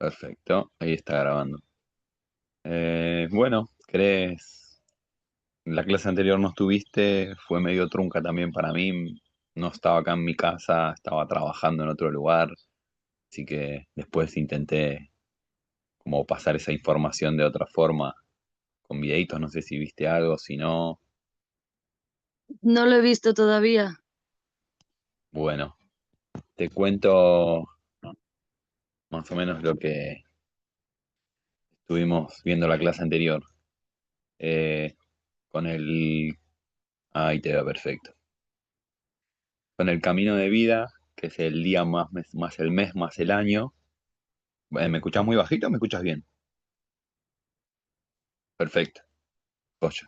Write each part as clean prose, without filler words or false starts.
Perfecto, ahí está grabando. Bueno, ¿crees? La clase anterior no estuviste, fue medio trunca también para mí. No estaba acá en mi casa, estaba trabajando en otro lugar, así que después intenté como pasar esa información de otra forma, con videitos, no sé si viste algo, si no, No lo he visto todavía. bueno, te cuento más o menos lo que estuvimos viendo la clase anterior. Eh, con el... Ahí te veo perfecto. Con el camino de vida, que es el día más el mes más el año. ¿Me escuchás muy bajito o me escuchas bien? Perfecto. Joya.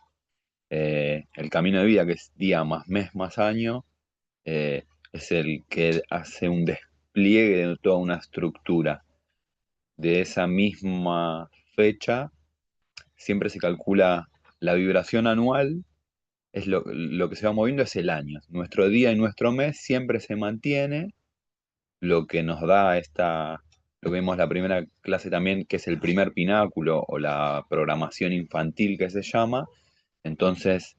El camino de vida, que es día más mes más año, es el que hace un despliegue de toda una estructura. De esa misma fecha, siempre se calcula la vibración anual, es lo que se va moviendo es el año. Nuestro día y nuestro mes siempre se mantiene, lo que nos da lo que vimos la primera clase también, que es el primer pináculo o la programación infantil que se llama. Entonces,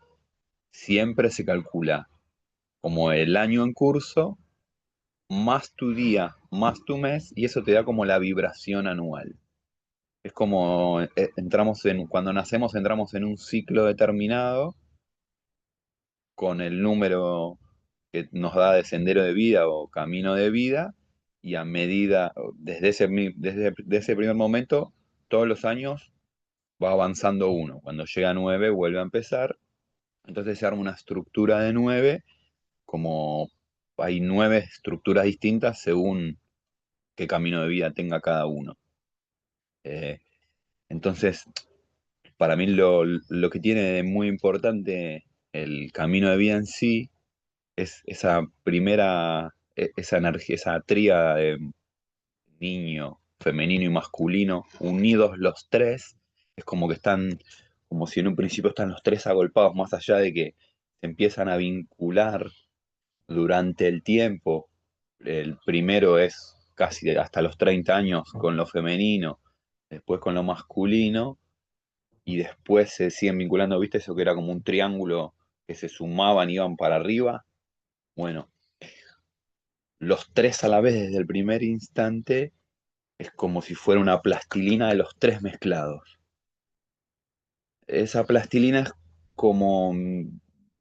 siempre se calcula como el año en curso, más tu día, más tu mes, y eso te da como la vibración anual. Es como cuando nacemos entramos en un ciclo determinado con el número que nos da de sendero de vida o camino de vida, y a medida, desde ese primer momento, todos los años va avanzando uno. Cuando llega a 9 vuelve a empezar, entonces se arma una estructura de 9, como hay 9 estructuras distintas según qué camino de vida tenga cada uno. Eh, entonces, para mí lo que tiene de muy importante el camino de vida en sí es esa esa energía, esa tríada de niño, femenino y masculino, unidos los tres, es como que están, como si en un principio están los tres agolpados, más allá de que se empiezan a vincular durante el tiempo. El primero es casi hasta los 30 años con lo femenino, después con lo masculino, y después se siguen vinculando, ¿viste? Eso que era como un triángulo que se sumaban, iban para arriba. Bueno, los tres a la vez desde el primer instante es como si fuera una plastilina de los tres mezclados. Esa plastilina es como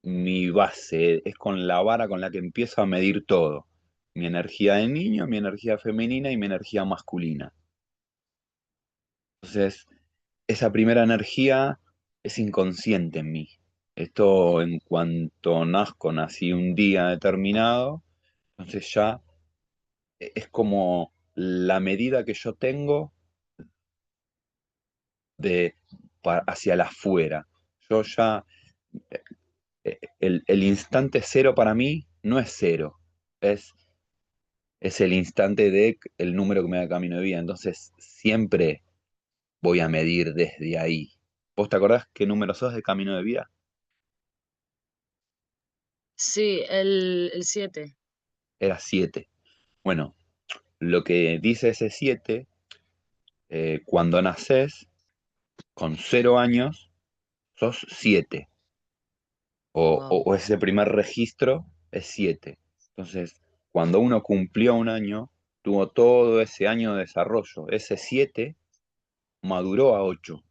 mi base, es con la vara con la que empiezo a medir todo. Mi energía de niño, mi energía femenina y mi energía masculina. Entonces, esa primera energía es inconsciente en mí. Esto en cuanto nazco, nací un día determinado, entonces ya es como la medida que yo tengo de hacia la afuera. Yo ya, el instante cero para mí no es cero, es, es el instante de el número que me da camino de vida. Entonces siempre voy a medir desde ahí. ¿Vos te acordás qué número sos de camino de vida? Sí, el 7. Era 7. Bueno, lo que dice ese 7, cuando naces con 0 años, sos 7. Wow. O ese primer registro es 7. Entonces, cuando uno cumplió un año, tuvo todo ese año de desarrollo. Ese 7 maduró a 8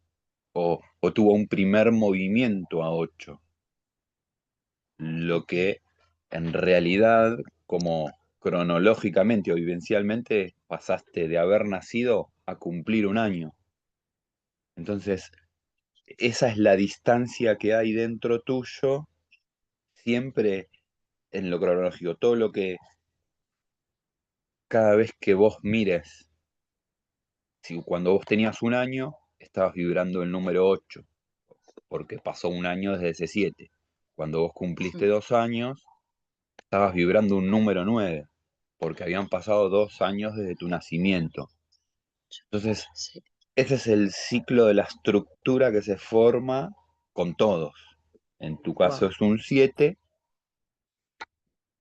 o tuvo un primer movimiento a 8. Lo Ok. que en realidad, como cronológicamente o vivencialmente, pasaste de haber nacido a cumplir un año. Entonces, esa es la distancia que hay dentro tuyo, siempre en lo cronológico. Todo lo que cada vez que vos mires, si cuando vos tenías un año, estabas vibrando el número 8 porque pasó un año desde ese 7. Cuando vos cumpliste 2 años, estabas vibrando un número 9 porque habían pasado 2 años desde tu nacimiento. Entonces, Sí. ese es el ciclo de la estructura que se forma con todos. En tu caso Wow. es un 7,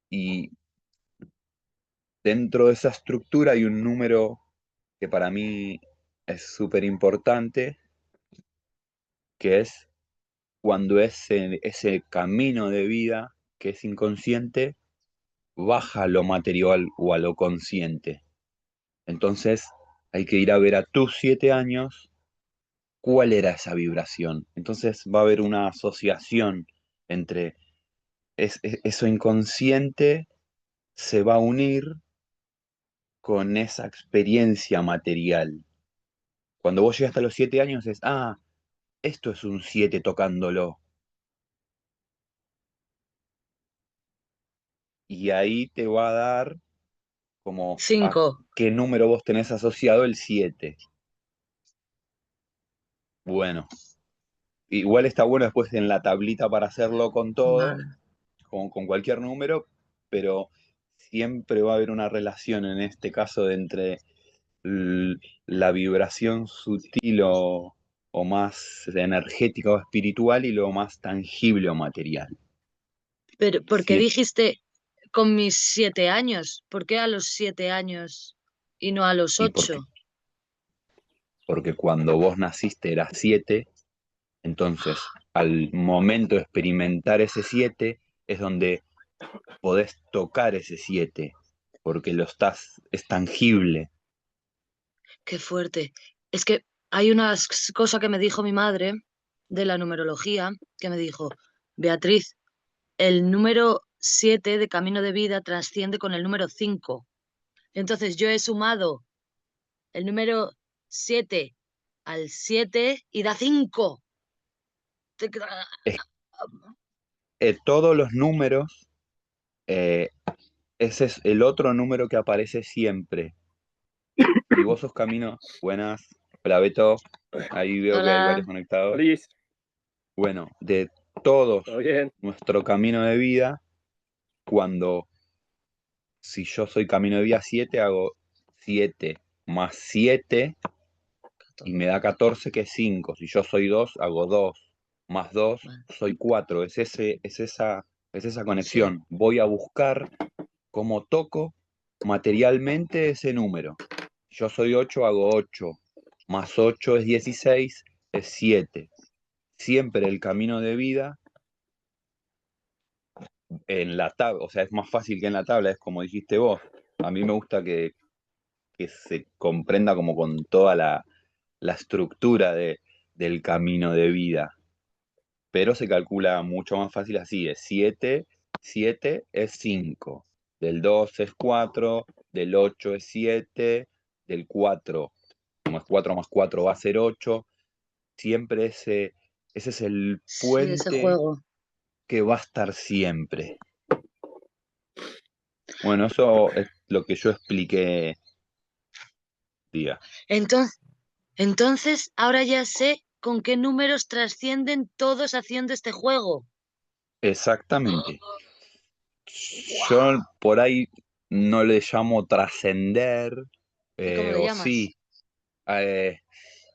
y dentro de esa estructura hay un número que para mí es súper importante, que es cuando ese camino de vida que es inconsciente baja a lo material o a lo consciente. Entonces hay que ir a ver a tus 7 años cuál era esa vibración. Entonces va a haber una asociación entre eso inconsciente se va a unir con esa experiencia material. Cuando vos llegas a los 7 años es, esto es un 7 tocándolo. Y ahí te va a dar como a 5. qué número vos tenés asociado el 7. Bueno, igual está bueno después en la tablita para hacerlo con todo, Vale. con cualquier número, pero siempre va a haber una relación en este caso de entre la vibración sutil o más energética o espiritual y lo más tangible o material. Pero, ¿por qué Siete, dijiste con mis 7 años? ¿Por qué a los 7 años y no a los y 8? porque cuando vos naciste eras 7, entonces al momento de experimentar ese 7 es donde podés tocar ese 7 porque es tangible. Qué fuerte. Es que hay una cosa que me dijo mi madre de la numerología, que me dijo, Beatriz, el número 7 de camino de vida trasciende con el número 5. Entonces yo he sumado el número 7 al 7 y da 5. Es, todos los números, eh, ese es el otro número que aparece siempre. Si vos sos camino, buenas, hola Beto, ahí veo que hay varios Hola. conectados. Liz, Bueno, de todos ¿todo bien? nuestro camino de vida, cuando si yo soy camino de vida 7 hago 7 más 7 y me da 14 que es 5. Si yo soy 2 hago 2 más 2 Vale. soy 4. Es esa Sí, conexión. Voy a buscar cómo toco materialmente ese número. Yo soy 8 hago 8 más 8 es 16, es 7. Siempre el camino de vida en la tabla, o sea, es más fácil que en la tabla, es como dijiste vos. A mí me gusta que se comprenda como con toda la estructura del camino de vida, pero se calcula mucho más fácil así, es 7, 7 es 5, del 2 es 4, del 8 es 7, del 4 más 4 más 4 va a ser 8, siempre ese es el sí, ese puente juego. que va a estar siempre. Bueno, eso es lo que yo expliqué, día. Entonces, ahora ya sé con qué números trascienden todos haciendo este juego. Exactamente. Yo ¡Wow! por ahí no le llamo trascender, ¿Y cómo le o llamas? sí, eh,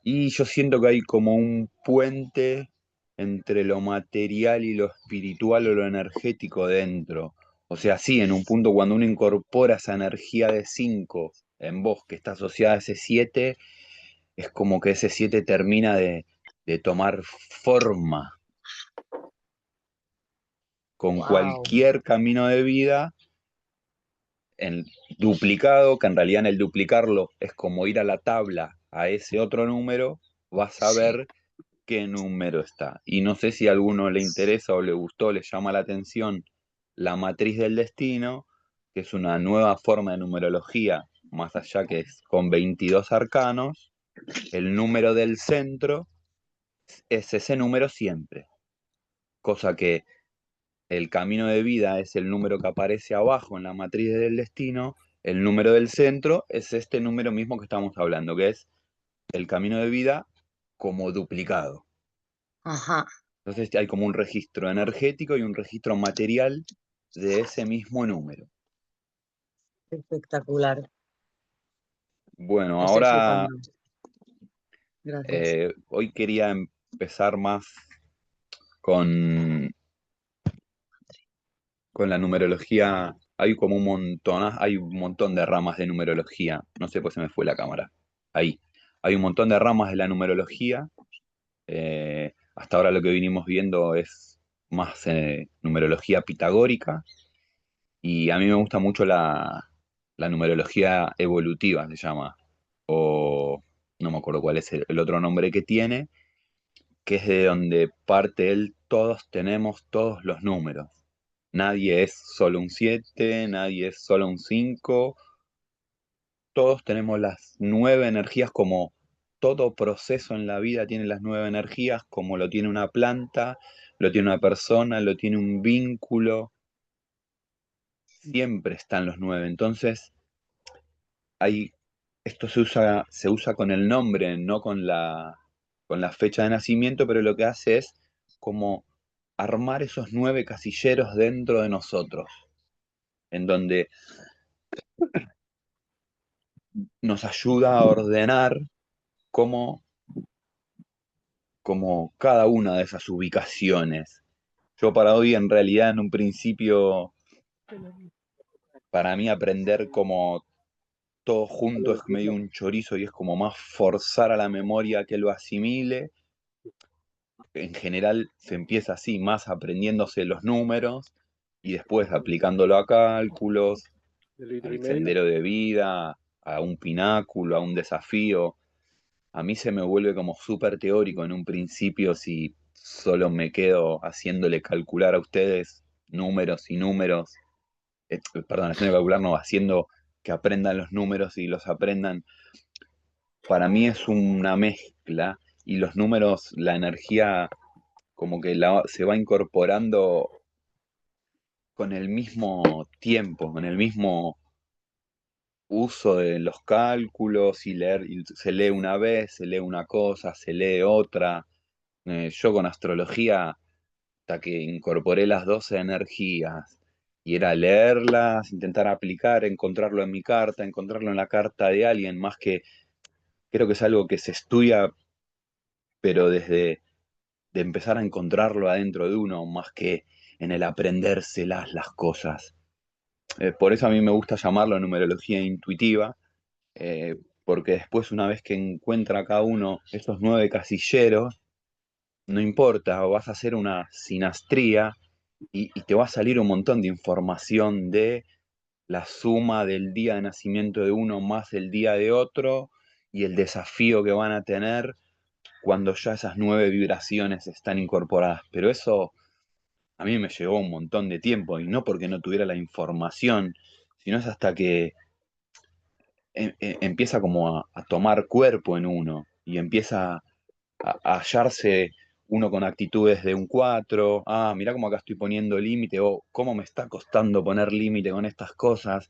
y yo siento que hay como un puente entre lo material y lo espiritual o lo energético dentro. O sea, sí, en un punto cuando uno incorpora esa energía de 5 en vos que está asociada a ese 7 es como que ese 7 termina de tomar forma con ¡Wow! cualquier camino de vida en duplicado, que en realidad en el duplicarlo es como ir a la tabla a ese otro número, vas a Sí, ver qué número está. Y no sé si a alguno le interesa o le gustó, le llama la atención la matriz del destino, que es una nueva forma de numerología, más allá que es con 22 arcanos, el número del centro es ese número siempre, cosa que el camino de vida es el número que aparece abajo en la matriz del destino, el número del centro es este número mismo que estamos hablando, que es el camino de vida como duplicado. ajá, Entonces hay como un registro energético y un registro material de ese mismo número. espectacular. Bueno, Estoy ahora flipando. Gracias. hoy quería empezar más con, con la numerología. Hay un montón de ramas de numerología. No sé, pues se me fue la cámara. ahí. Hay un montón de ramas de la numerología. Hasta ahora lo que vinimos viendo es más numerología pitagórica y a mí me gusta mucho la numerología evolutiva, se llama, o no me acuerdo cuál es el otro nombre que tiene, que es de donde parte él, todos tenemos todos los números. Nadie es solo un 7, nadie es solo un 5. Todos tenemos las 9 energías como todo proceso en la vida tiene las 9 energías, como lo tiene una planta, lo tiene una persona, lo tiene un vínculo, siempre están los 9. Entonces, hay, esto se usa con el nombre, no con la fecha de nacimiento, pero lo que hace es como armar esos 9 casilleros dentro de nosotros, en donde nos ayuda a ordenar cómo como cada una de esas ubicaciones. Yo para hoy en realidad en un principio, para mí aprender como todo junto es medio un chorizo y es como más forzar a la memoria que lo asimile. En general se empieza así, más aprendiéndose los números y después aplicándolo a cálculos, al sendero de vida, a un pináculo, a un desafío. A mí se me vuelve como súper teórico en un principio si solo me quedo haciéndole calcular a ustedes números y números, perdón, haciendo calcular, no, haciendo que aprendan los números y los aprendan. Para mí es una mezcla y los números, la energía como que se va incorporando con el mismo tiempo, con el mismo uso de los cálculos y leer, y se lee una vez, se lee una cosa, se lee otra. Yo con astrología, hasta que incorporé las 12 energías, y era leerlas, intentar aplicar, encontrarlo en mi carta, encontrarlo en la carta de alguien, más que creo que es algo que se estudia, pero desde de empezar a encontrarlo adentro de uno, más que en el aprendérselas las cosas. Por eso a mí me gusta llamarlo numerología intuitiva, porque después una vez que encuentra cada uno esos 9 casilleros, no importa, vas a hacer una sinastría y te va a salir un montón de información de la suma del día de nacimiento de uno más el día de otro y el desafío que van a tener cuando ya esas 9 vibraciones están incorporadas. Pero eso a mí me llevó un montón de tiempo y no porque no tuviera la información, sino es hasta que empieza como a tomar cuerpo en uno y empieza a hallarse uno con actitudes de un 4. Mirá cómo acá estoy poniendo límite, o cómo me está costando poner límite con estas cosas,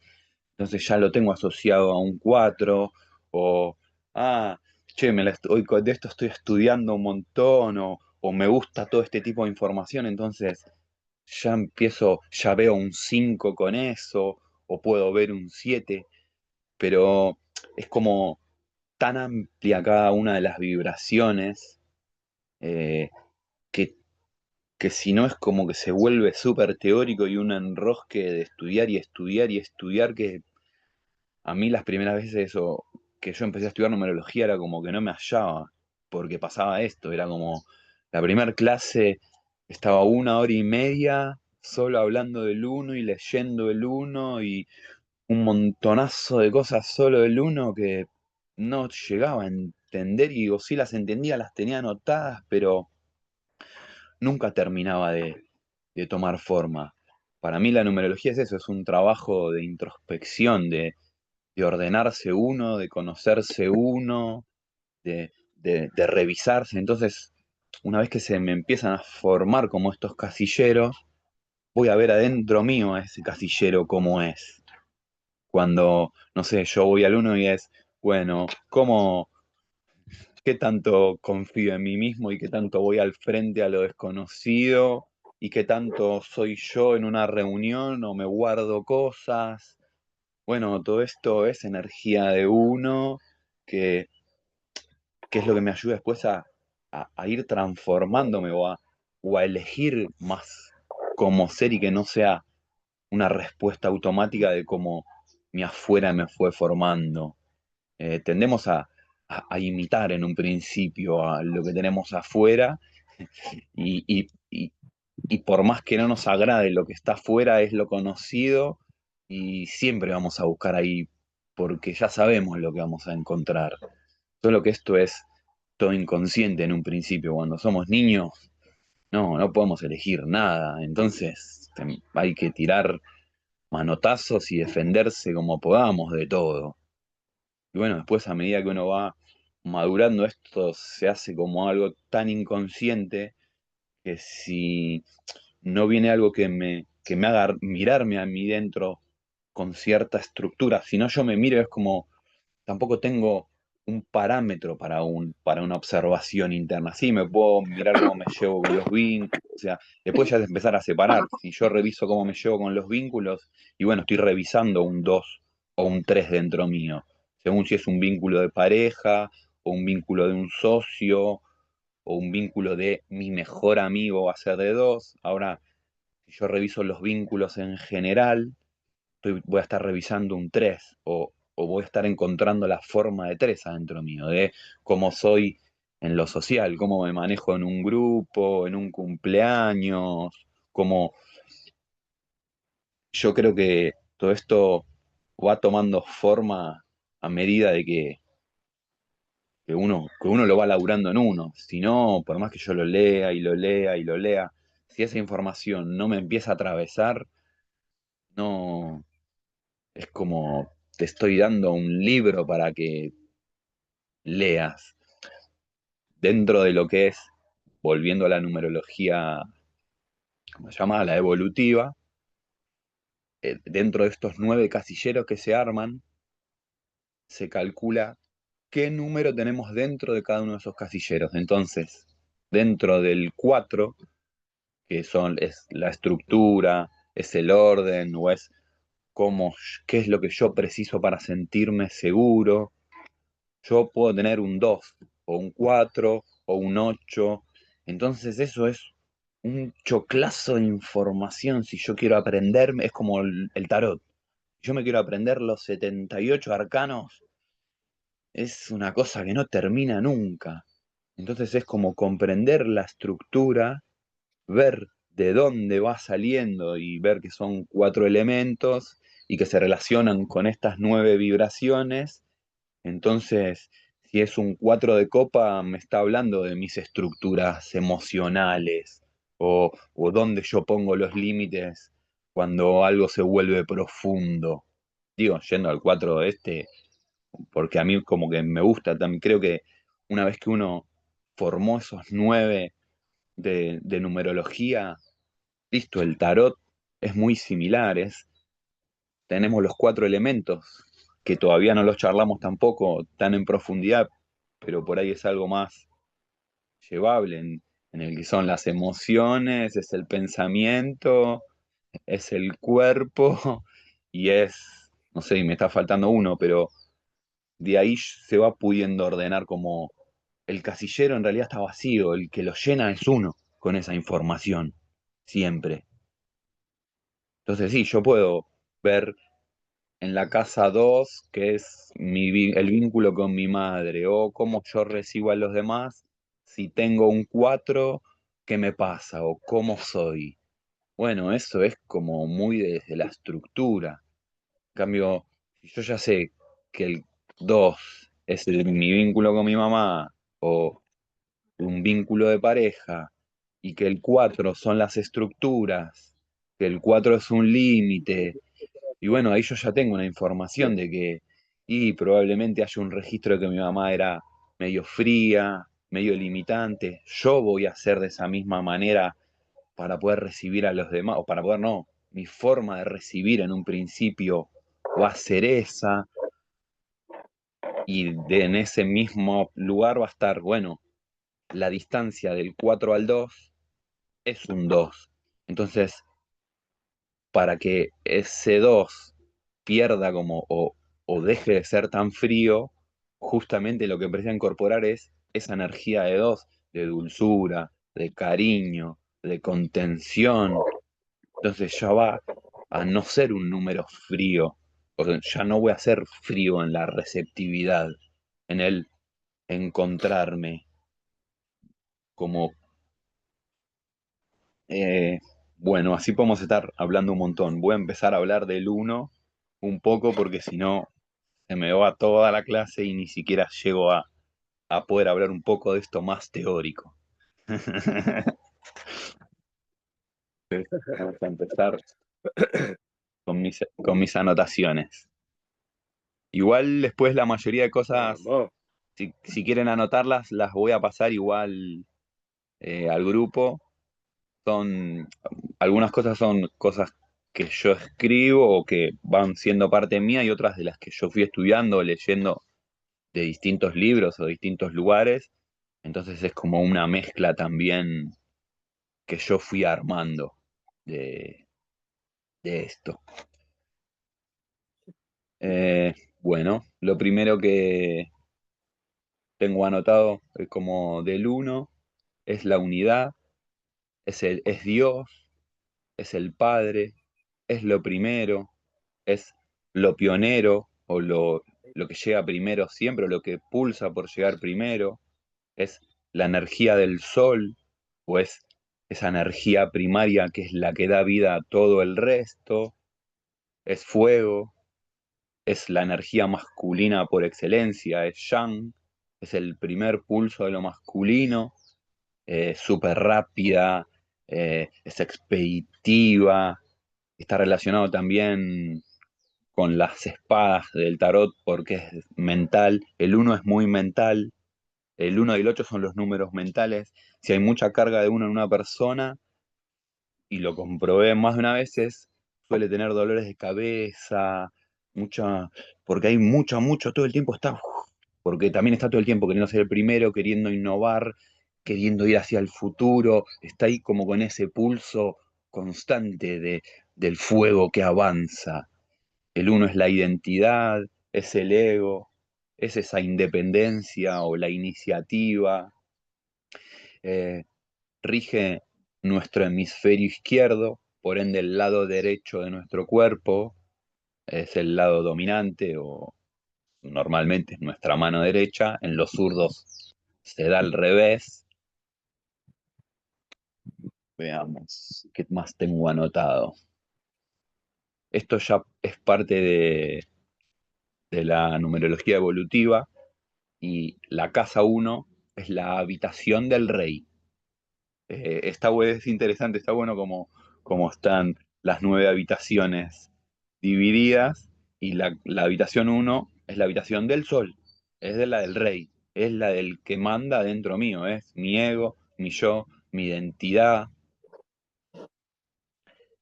entonces ya lo tengo asociado a un 4. O, ah, che, hoy de esto estoy estudiando un montón, o me gusta todo este tipo de información, entonces ya veo un 5 con eso, o puedo ver un 7, pero es como tan amplia cada una de las vibraciones, eh, que, que si no es como que se vuelve súper teórico y un enrosque de estudiar y estudiar y estudiar, que a mí las primeras veces eso, que yo empecé a estudiar numerología era como que no me hallaba, porque pasaba esto, era como la primera clase estaba 1 hora y media solo hablando del uno y leyendo el uno y un montonazo de cosas solo del uno que no llegaba a entender y o sí las entendía, las tenía anotadas, pero nunca terminaba de tomar forma. Para mí la numerología es eso, es un trabajo de introspección, de ordenarse uno, de conocerse uno, de revisarse. Entonces, una vez que se me empiezan a formar como estos casilleros, voy a ver adentro mío a ese casillero cómo es. Cuando, no sé, yo voy al uno y es, bueno, qué tanto confío en mí mismo y qué tanto voy al frente a lo desconocido y qué tanto soy yo en una reunión o me guardo cosas. Bueno, todo esto es energía de uno que, que es lo que me ayuda después a ir transformándome o a elegir más como ser y que no sea una respuesta automática de cómo mi afuera me fue formando. Tendemos a imitar en un principio a lo que tenemos afuera y, y, y, y por más que no nos agrade lo que está afuera, es lo conocido y siempre vamos a buscar ahí porque ya sabemos lo que vamos a encontrar. Solo que esto es todo inconsciente en un principio. Cuando somos niños, no podemos elegir nada. Entonces hay que tirar manotazos y defenderse como podamos de todo. Y bueno, después a medida que uno va madurando, esto se hace como algo tan inconsciente que si no viene algo que me haga mirarme a mí dentro con cierta estructura, si no yo me miro es como tampoco tengo un parámetro para una observación interna. Sí, me puedo mirar cómo me llevo con los vínculos, o sea, después ya es empezar a separar. Si yo reviso cómo me llevo con los vínculos, y bueno, estoy revisando un 2 o un 3 dentro mío, según si es un vínculo de pareja, o un vínculo de un socio, o un vínculo de mi mejor amigo va a ser de 2. Ahora, si yo reviso los vínculos en general, voy a estar revisando un 3 o voy a estar encontrando la forma de 3 adentro mío, de cómo soy en lo social, cómo me manejo en un grupo, en un cumpleaños, cómo yo creo que todo esto va tomando forma a medida de que uno lo va laburando en uno. Si no, por más que yo lo lea y lo lea y lo lea, si esa información no me empieza a atravesar, no, es como te estoy dando un libro para que leas dentro de lo que es, volviendo a la numerología, ¿cómo se llama? La evolutiva, dentro de estos 9 casilleros que se arman, se calcula qué número tenemos dentro de cada uno de esos casilleros. Entonces, dentro del 4 es la estructura, es el orden, o es cómo, qué es lo que yo preciso para sentirme seguro. Yo puedo tener un 2 o un 4 o un 8. Entonces eso es un choclazo de información. Si yo quiero aprenderme, es como el tarot. Si yo me quiero aprender los 78 arcanos, es una cosa que no termina nunca. Entonces es como comprender la estructura, ver de dónde va saliendo y ver que son 4 elementos y que se relacionan con estas 9 vibraciones. Entonces, si es un 4 de copa, me está hablando de mis estructuras emocionales o dónde yo pongo los límites cuando algo se vuelve profundo. Digo, yendo al 4 porque a mí como que me gusta, también creo que una vez que uno formó esos 9 de numerología, listo, el tarot es muy similar, tenemos los 4 elementos, que todavía no los charlamos tampoco tan en profundidad, pero por ahí es algo más llevable, en el que son las emociones, es el pensamiento, es el cuerpo y no sé, me está faltando uno, pero de ahí se va pudiendo ordenar como el casillero en realidad está vacío, el que lo llena es uno con esa información, siempre. Entonces sí, yo puedo ver en la casa 2 que es el vínculo con mi madre, o cómo yo recibo a los demás, si tengo un 4 ¿qué me pasa? O cómo soy. Bueno, eso es como muy desde la estructura. En cambio, si yo ya sé que el 2 es mi vínculo con mi mamá, o un vínculo de pareja, y que el 4 son las estructuras, que el 4 es un límite, y bueno, ahí yo ya tengo una información de que, y probablemente haya un registro de que mi mamá era medio fría, medio limitante. Yo voy a hacer de esa misma manera para poder recibir a los demás, o para poder no, mi forma de recibir en un principio va a ser esa, y en ese mismo lugar va a estar, bueno, la distancia del 4 al 2 es un 2. Entonces, para que ese 2 pierda como o deje de ser tan frío, justamente lo que precisa incorporar es esa energía de 2 de dulzura, de cariño, de contención. Entonces ya va a no ser un número frío, o sea, ya no voy a ser frío en la receptividad, en el encontrarme, como, eh, bueno, así podemos estar hablando un montón. Voy a empezar a hablar del uno un poco porque si no se me va toda la clase y ni siquiera llego a poder hablar un poco de esto más teórico. Vamos a empezar con mis anotaciones. Igual después la mayoría de cosas, Vamos. si quieren anotarlas, las voy a pasar igual al grupo. Son, algunas cosas son cosas que yo escribo o que van siendo parte mía y otras de las que yo fui estudiando o leyendo de distintos libros o distintos lugares. Entonces es como una mezcla también que yo fui armando de, de esto. Bueno, lo primero que tengo anotado como del uno es la unidad, es Dios, es el Padre, es lo primero, es lo pionero o lo que llega primero siempre, o lo que pulsa por llegar primero, es la energía del sol, o es esa energía primaria que es la que da vida a todo el resto, es fuego, es la energía masculina por excelencia, es Yang, es el primer pulso de lo masculino, súper rápida, es expeditiva, está relacionado también con las espadas del tarot porque es mental, el uno es muy mental, el uno y el 8 son los números mentales, si hay mucha carga de uno en una persona, y lo comprobé más de una vez, suele tener dolores de cabeza, mucha, porque hay mucho, todo el tiempo está, porque también está todo el tiempo queriendo ser el primero, queriendo innovar, queriendo ir hacia el futuro, está ahí como con ese pulso constante del fuego que avanza. El uno es la identidad, es el ego, es esa independencia o la iniciativa. Eh, Rige nuestro hemisferio izquierdo, por ende el lado derecho de nuestro cuerpo es el lado dominante o normalmente es nuestra mano derecha, en los zurdos se da al revés. Veamos, ¿qué más tengo anotado? Esto ya es parte de la numerología evolutiva y la casa uno es la habitación del rey. Es interesante, está bueno como están las 9 habitaciones divididas y la habitación uno es la habitación del sol, es de la del rey, es la del que manda dentro mío, es mi ego, mi yo, mi identidad,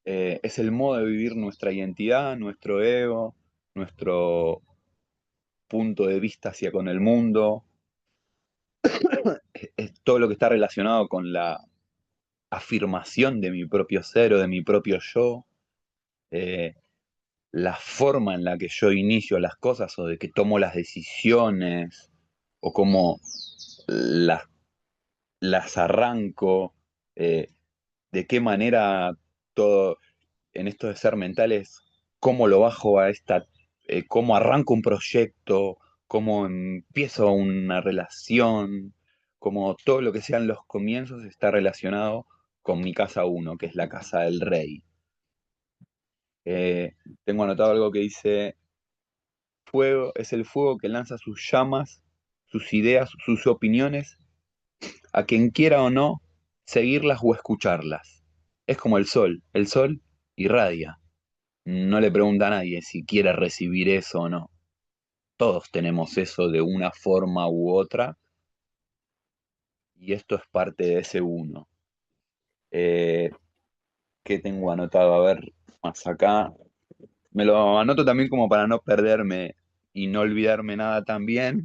es el modo de vivir nuestra identidad, nuestro ego, nuestro punto de vista hacia con el mundo, es todo lo que está relacionado con la afirmación de mi propio ser o de mi propio yo, eh, la forma en la que yo inicio las cosas o de que tomo las decisiones o cómo las, las arranco, eh, de qué manera todo en esto de ser mentales, cómo lo bajo a cómo arranco un proyecto, cómo empiezo una relación, como todo lo que sean los comienzos está relacionado con mi casa uno, que es la casa del rey. Eh, Tengo anotado algo que dice, fuego es el fuego que lanza sus llamas, sus ideas, sus opiniones, a quien quiera o no seguirlas o escucharlas. Es como el sol irradia. No le pregunta a nadie si quiere recibir eso o no. Todos tenemos eso de una forma u otra y esto es parte de ese uno. Eh, ¿Qué tengo anotado? A ver, más acá. Me lo anoto también como para no perderme y no olvidarme nada también.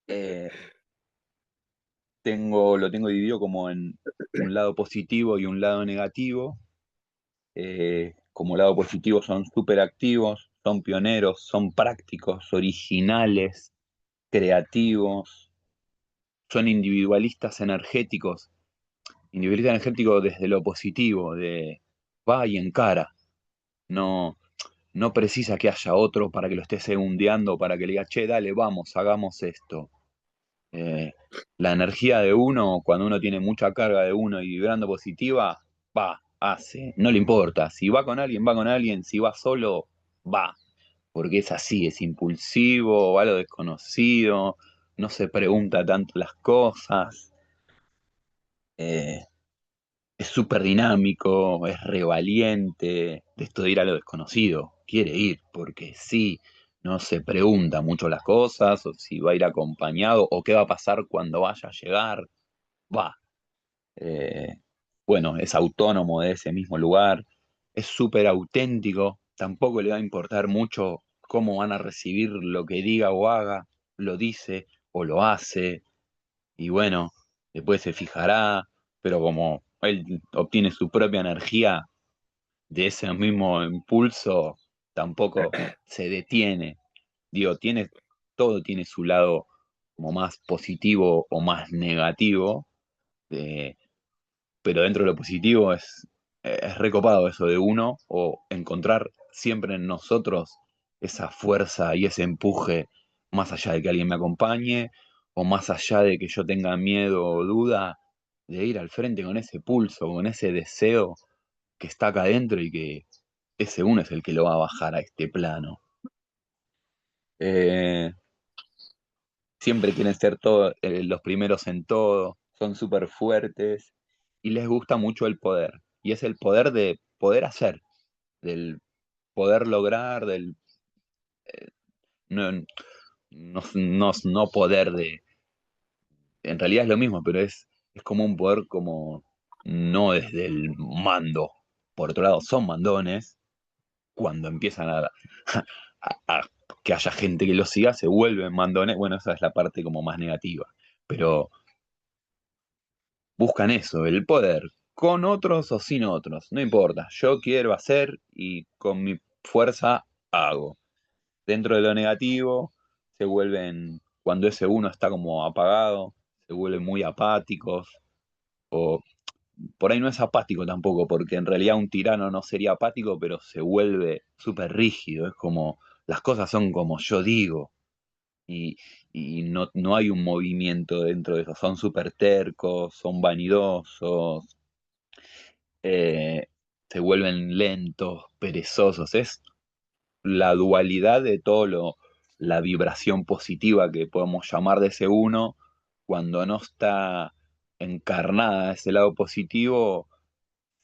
Eh, lo tengo dividido como en un lado positivo y un lado negativo. Como lado positivo son súper activos, son pioneros, son prácticos, originales, creativos, son individualistas energéticos desde lo positivo, de va y encara, no. no precisa que haya otro para que lo esté segundeando, para que le diga, che, dale, vamos, hagamos esto. Eh, la energía de uno, cuando uno tiene mucha carga de uno y vibrando positiva, va, hace, no le importa. Si va con alguien, si va solo, va, porque es así, es impulsivo, va a lo desconocido, no se pregunta tanto las cosas, eh, es súper dinámico, es revaliente, de esto de ir a lo desconocido, quiere ir, porque sí, no se pregunta mucho las cosas, o si va a ir acompañado, o qué va a pasar cuando vaya a llegar, va. Eh, bueno, es autónomo de ese mismo lugar, es súper auténtico, tampoco le va a importar mucho cómo van a recibir lo que diga o haga, lo dice o lo hace, y bueno, después se fijará, pero como él obtiene su propia energía de ese mismo impulso, tampoco se detiene. Digo, todo tiene su lado como más positivo o más negativo, eh, pero dentro de lo positivo es recopado eso de uno o encontrar siempre en nosotros esa fuerza y ese empuje más allá de que alguien me acompañe o más allá de que yo tenga miedo o duda de ir al frente con ese pulso, con ese deseo que está acá adentro y que ese uno es el que lo va a bajar a este plano. Eh, siempre quieren ser los primeros en todo, son súper fuertes y les gusta mucho el poder. Y es el poder de poder hacer, del poder lograr, del no, no poder de... En realidad es lo mismo, pero es como un poder como no desde el mando. Por otro lado, son mandones, cuando empiezan a que haya gente que los siga, se vuelven mandones. Bueno, esa es la parte como más negativa. Pero buscan eso, el poder, con otros o sin otros, no importa, yo quiero hacer y con mi fuerza hago. Dentro de lo negativo, se vuelven, cuando ese uno está como apagado, se vuelven muy apáticos, o por ahí no es apático tampoco, porque en realidad un tirano no sería apático, pero se vuelve súper rígido, es como, las cosas son como yo digo. Y, y no hay un movimiento dentro de eso, son súper tercos, son vanidosos, eh, se vuelven lentos, perezosos. Es la dualidad de la vibración positiva que podemos llamar de ese uno, cuando no está encarnada ese lado positivo,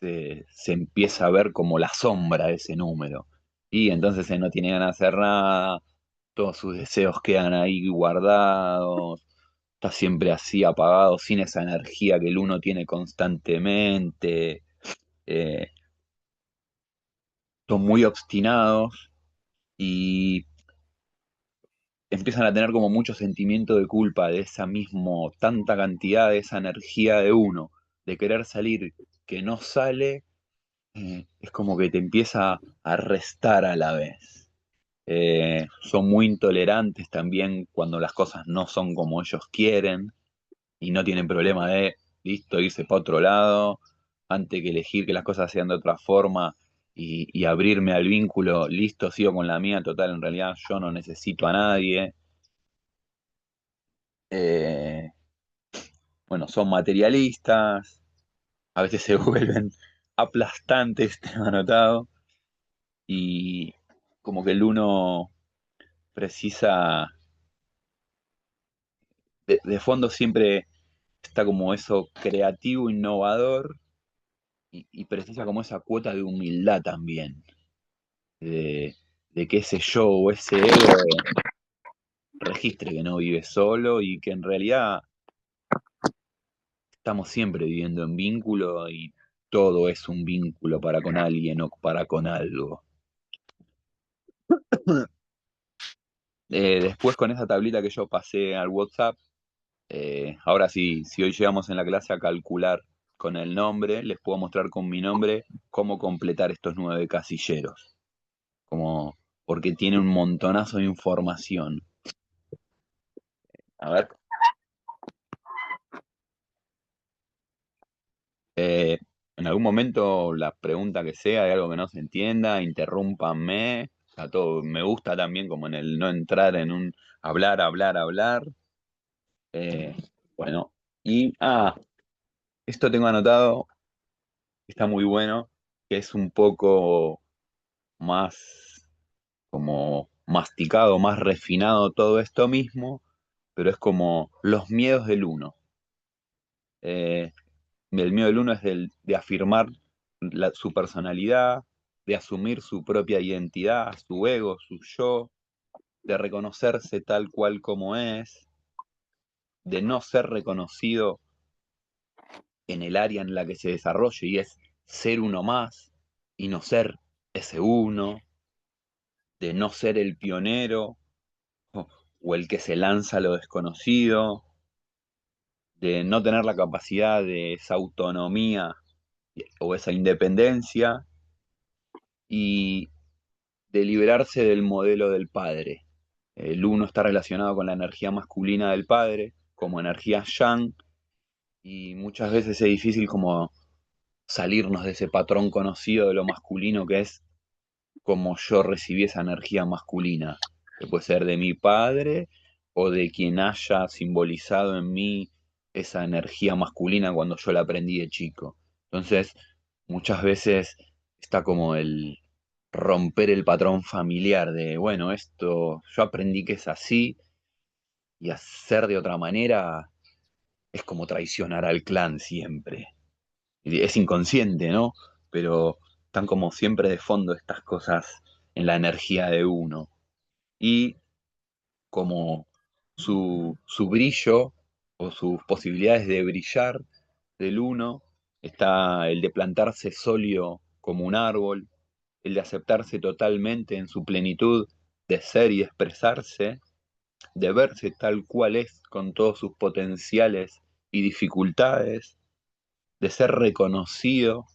se empieza a ver como la sombra de ese número. Y entonces él no tiene ganas de hacer nada, todos sus deseos quedan ahí guardados, está siempre así apagado, sin esa energía que el uno tiene constantemente. eh, Son muy obstinados y empiezan a tener como mucho sentimiento de culpa de esa mismo, tanta cantidad de esa energía de uno, de querer salir que no sale, es como que te empieza a restar a la vez. Son muy intolerantes también cuando las cosas no son como ellos quieren y no tienen problema de, listo, irse para otro lado, antes que elegir que las cosas sean de otra forma y abrirme al vínculo, listo, sigo con la mía, total, en realidad yo no necesito a nadie. Eh, bueno, son materialistas, a veces se vuelven aplastantes, tengo anotado, y como que el uno precisa, de fondo siempre está como eso creativo, innovador, y precisa como esa cuota de humildad también, de, de que ese yo o ese ego registre que no vive solo y que en realidad estamos siempre viviendo en vínculo y todo es un vínculo para con alguien o para con algo. Después con esa tablita que yo pasé al WhatsApp, ahora sí, si hoy llegamos en la clase a calcular con el nombre, les puedo mostrar con mi nombre cómo completar estos 9 casilleros, como, porque tiene un montonazo de información. A ver, en algún momento la pregunta que sea, hay algo que no se entienda, interrúmpanme, a todo. Me gusta también como en el no entrar en un hablar, hablar, hablar. Eh, bueno, y esto tengo anotado, está muy bueno, que es un poco más como masticado, más refinado todo esto mismo, pero es como los miedos del uno. Eh, el miedo del uno es de afirmar su personalidad, de asumir su propia identidad, su ego, su yo, de reconocerse tal cual como es, de no ser reconocido en el área en la que se desarrolle y es ser uno más y no ser ese uno, de no ser el pionero o, o el que se lanza a lo desconocido, de no tener la capacidad de esa autonomía o esa independencia y de liberarse del modelo del padre. El uno está relacionado con la energía masculina del padre, como energía yang, y muchas veces es difícil como salirnos de ese patrón conocido de lo masculino que es como yo recibí esa energía masculina, que puede ser de mi padre o de quien haya simbolizado en mí esa energía masculina cuando yo la aprendí de chico. Entonces, muchas veces está como el romper el patrón familiar de, bueno, esto yo aprendí que es así y hacer de otra manera es como traicionar al clan siempre. Y es inconsciente, ¿no? Pero están como siempre de fondo estas cosas en la energía de uno. Y como su brillo o sus posibilidades de brillar del uno, está el de plantarse sólido como un árbol, el de aceptarse totalmente en su plenitud de ser y de expresarse, de verse tal cual es con todos sus potenciales y dificultades, de ser reconocido,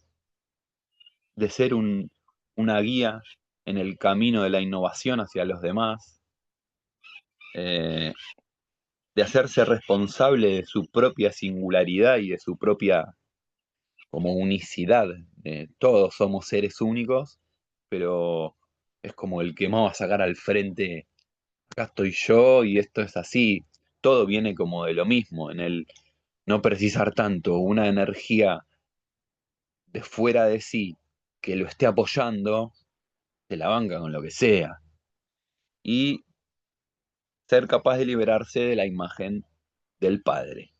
de ser una guía en el camino de la innovación hacia los demás, eh, de hacerse responsable de su propia singularidad y de su propia como unicidad. Todos somos seres únicos, pero es como el que más va a sacar al frente, acá estoy yo y esto es así. Todo viene como de lo mismo, en el no precisar tanto una energía de fuera de sí que lo esté apoyando, se la banca con lo que sea. Y ser capaz de liberarse de la imagen del padre,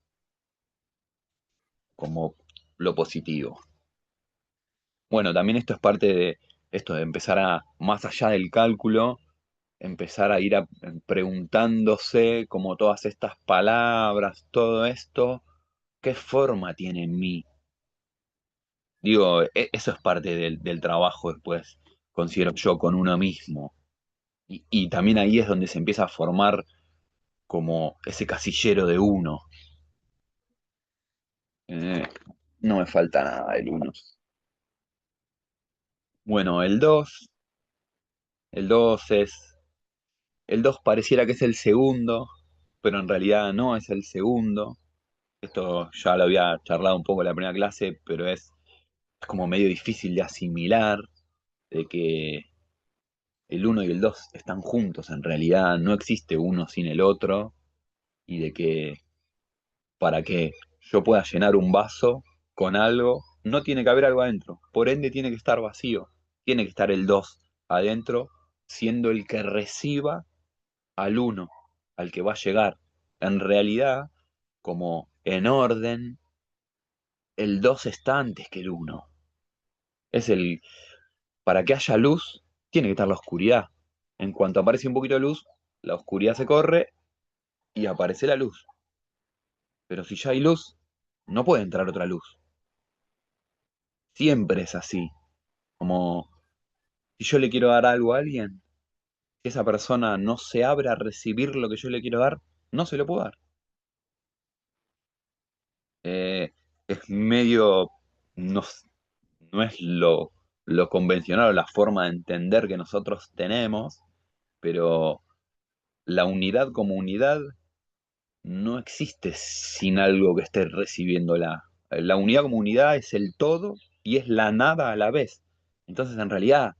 como lo positivo. Bueno, también esto es parte de esto de empezar a, más allá del cálculo, empezar a ir preguntándose como todas estas palabras, todo esto, ¿qué forma tiene en mí? Digo, eso es parte del trabajo después, considero yo, con uno mismo. Y también ahí es donde se empieza a formar como ese casillero de uno. Eh, no me falta nada del uno. Bueno, el dos el 2 pareciera que es el segundo, pero en realidad no es el segundo. Esto ya lo había charlado un poco en la primera clase, pero es como medio difícil de asimilar, de que el uno y el 2 están juntos, en realidad no existe uno sin el otro, y de que para que yo pueda llenar un vaso con algo, no tiene que haber algo adentro, por ende tiene que estar vacío, tiene que estar el 2 adentro, siendo el que reciba al uno, al que va a llegar. En realidad, como en orden, el 2 está antes que el uno. Es para que haya luz, tiene que estar la oscuridad. En cuanto aparece un poquito de luz, la oscuridad se corre y aparece la luz. Pero si ya hay luz, no puede entrar otra luz. Siempre es así. Como si yo le quiero dar algo a alguien, si esa persona no se abre a recibir lo que yo le quiero dar, no se lo puedo dar. Es medio, no, no es lo convencional o la forma de entender que nosotros tenemos, pero la unidad como unidad no existe sin algo que esté recibiéndola. La unidad como unidad es el todo y es la nada a la vez. Entonces, en realidad,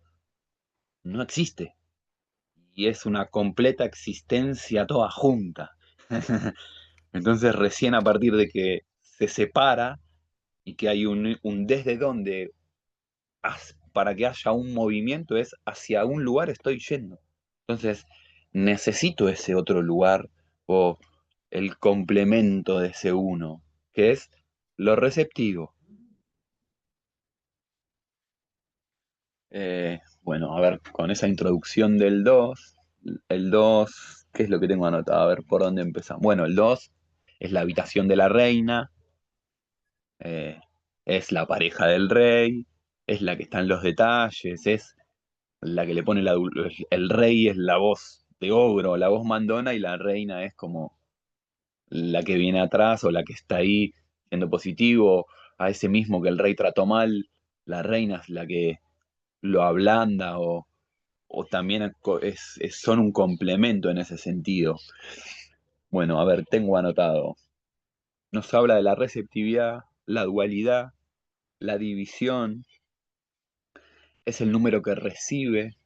no existe. y es una completa existencia toda junta. Entonces recién a partir de que se separa y que hay un desde donde para que haya un movimiento es hacia un lugar estoy yendo. Entonces necesito ese otro lugar o el complemento de ese uno, que es lo receptivo. Bueno, a ver, con esa introducción del 2 el 2 ¿qué es lo que tengo anotado? A ver, ¿por dónde empezamos? Bueno, el 2 es la habitación de la reina, eh, es la pareja del rey, es la que está en los detalles, es la que le pone el rey es la voz de ogro, la voz mandona, y la reina es como la que viene atrás o la que está ahí siendo positivo, a ese mismo que el rey trató mal, la reina es la que lo ablanda o también son un complemento en ese sentido. Bueno, a ver, tengo anotado. Nos habla de la receptividad, la dualidad, la división, es el número que recibe,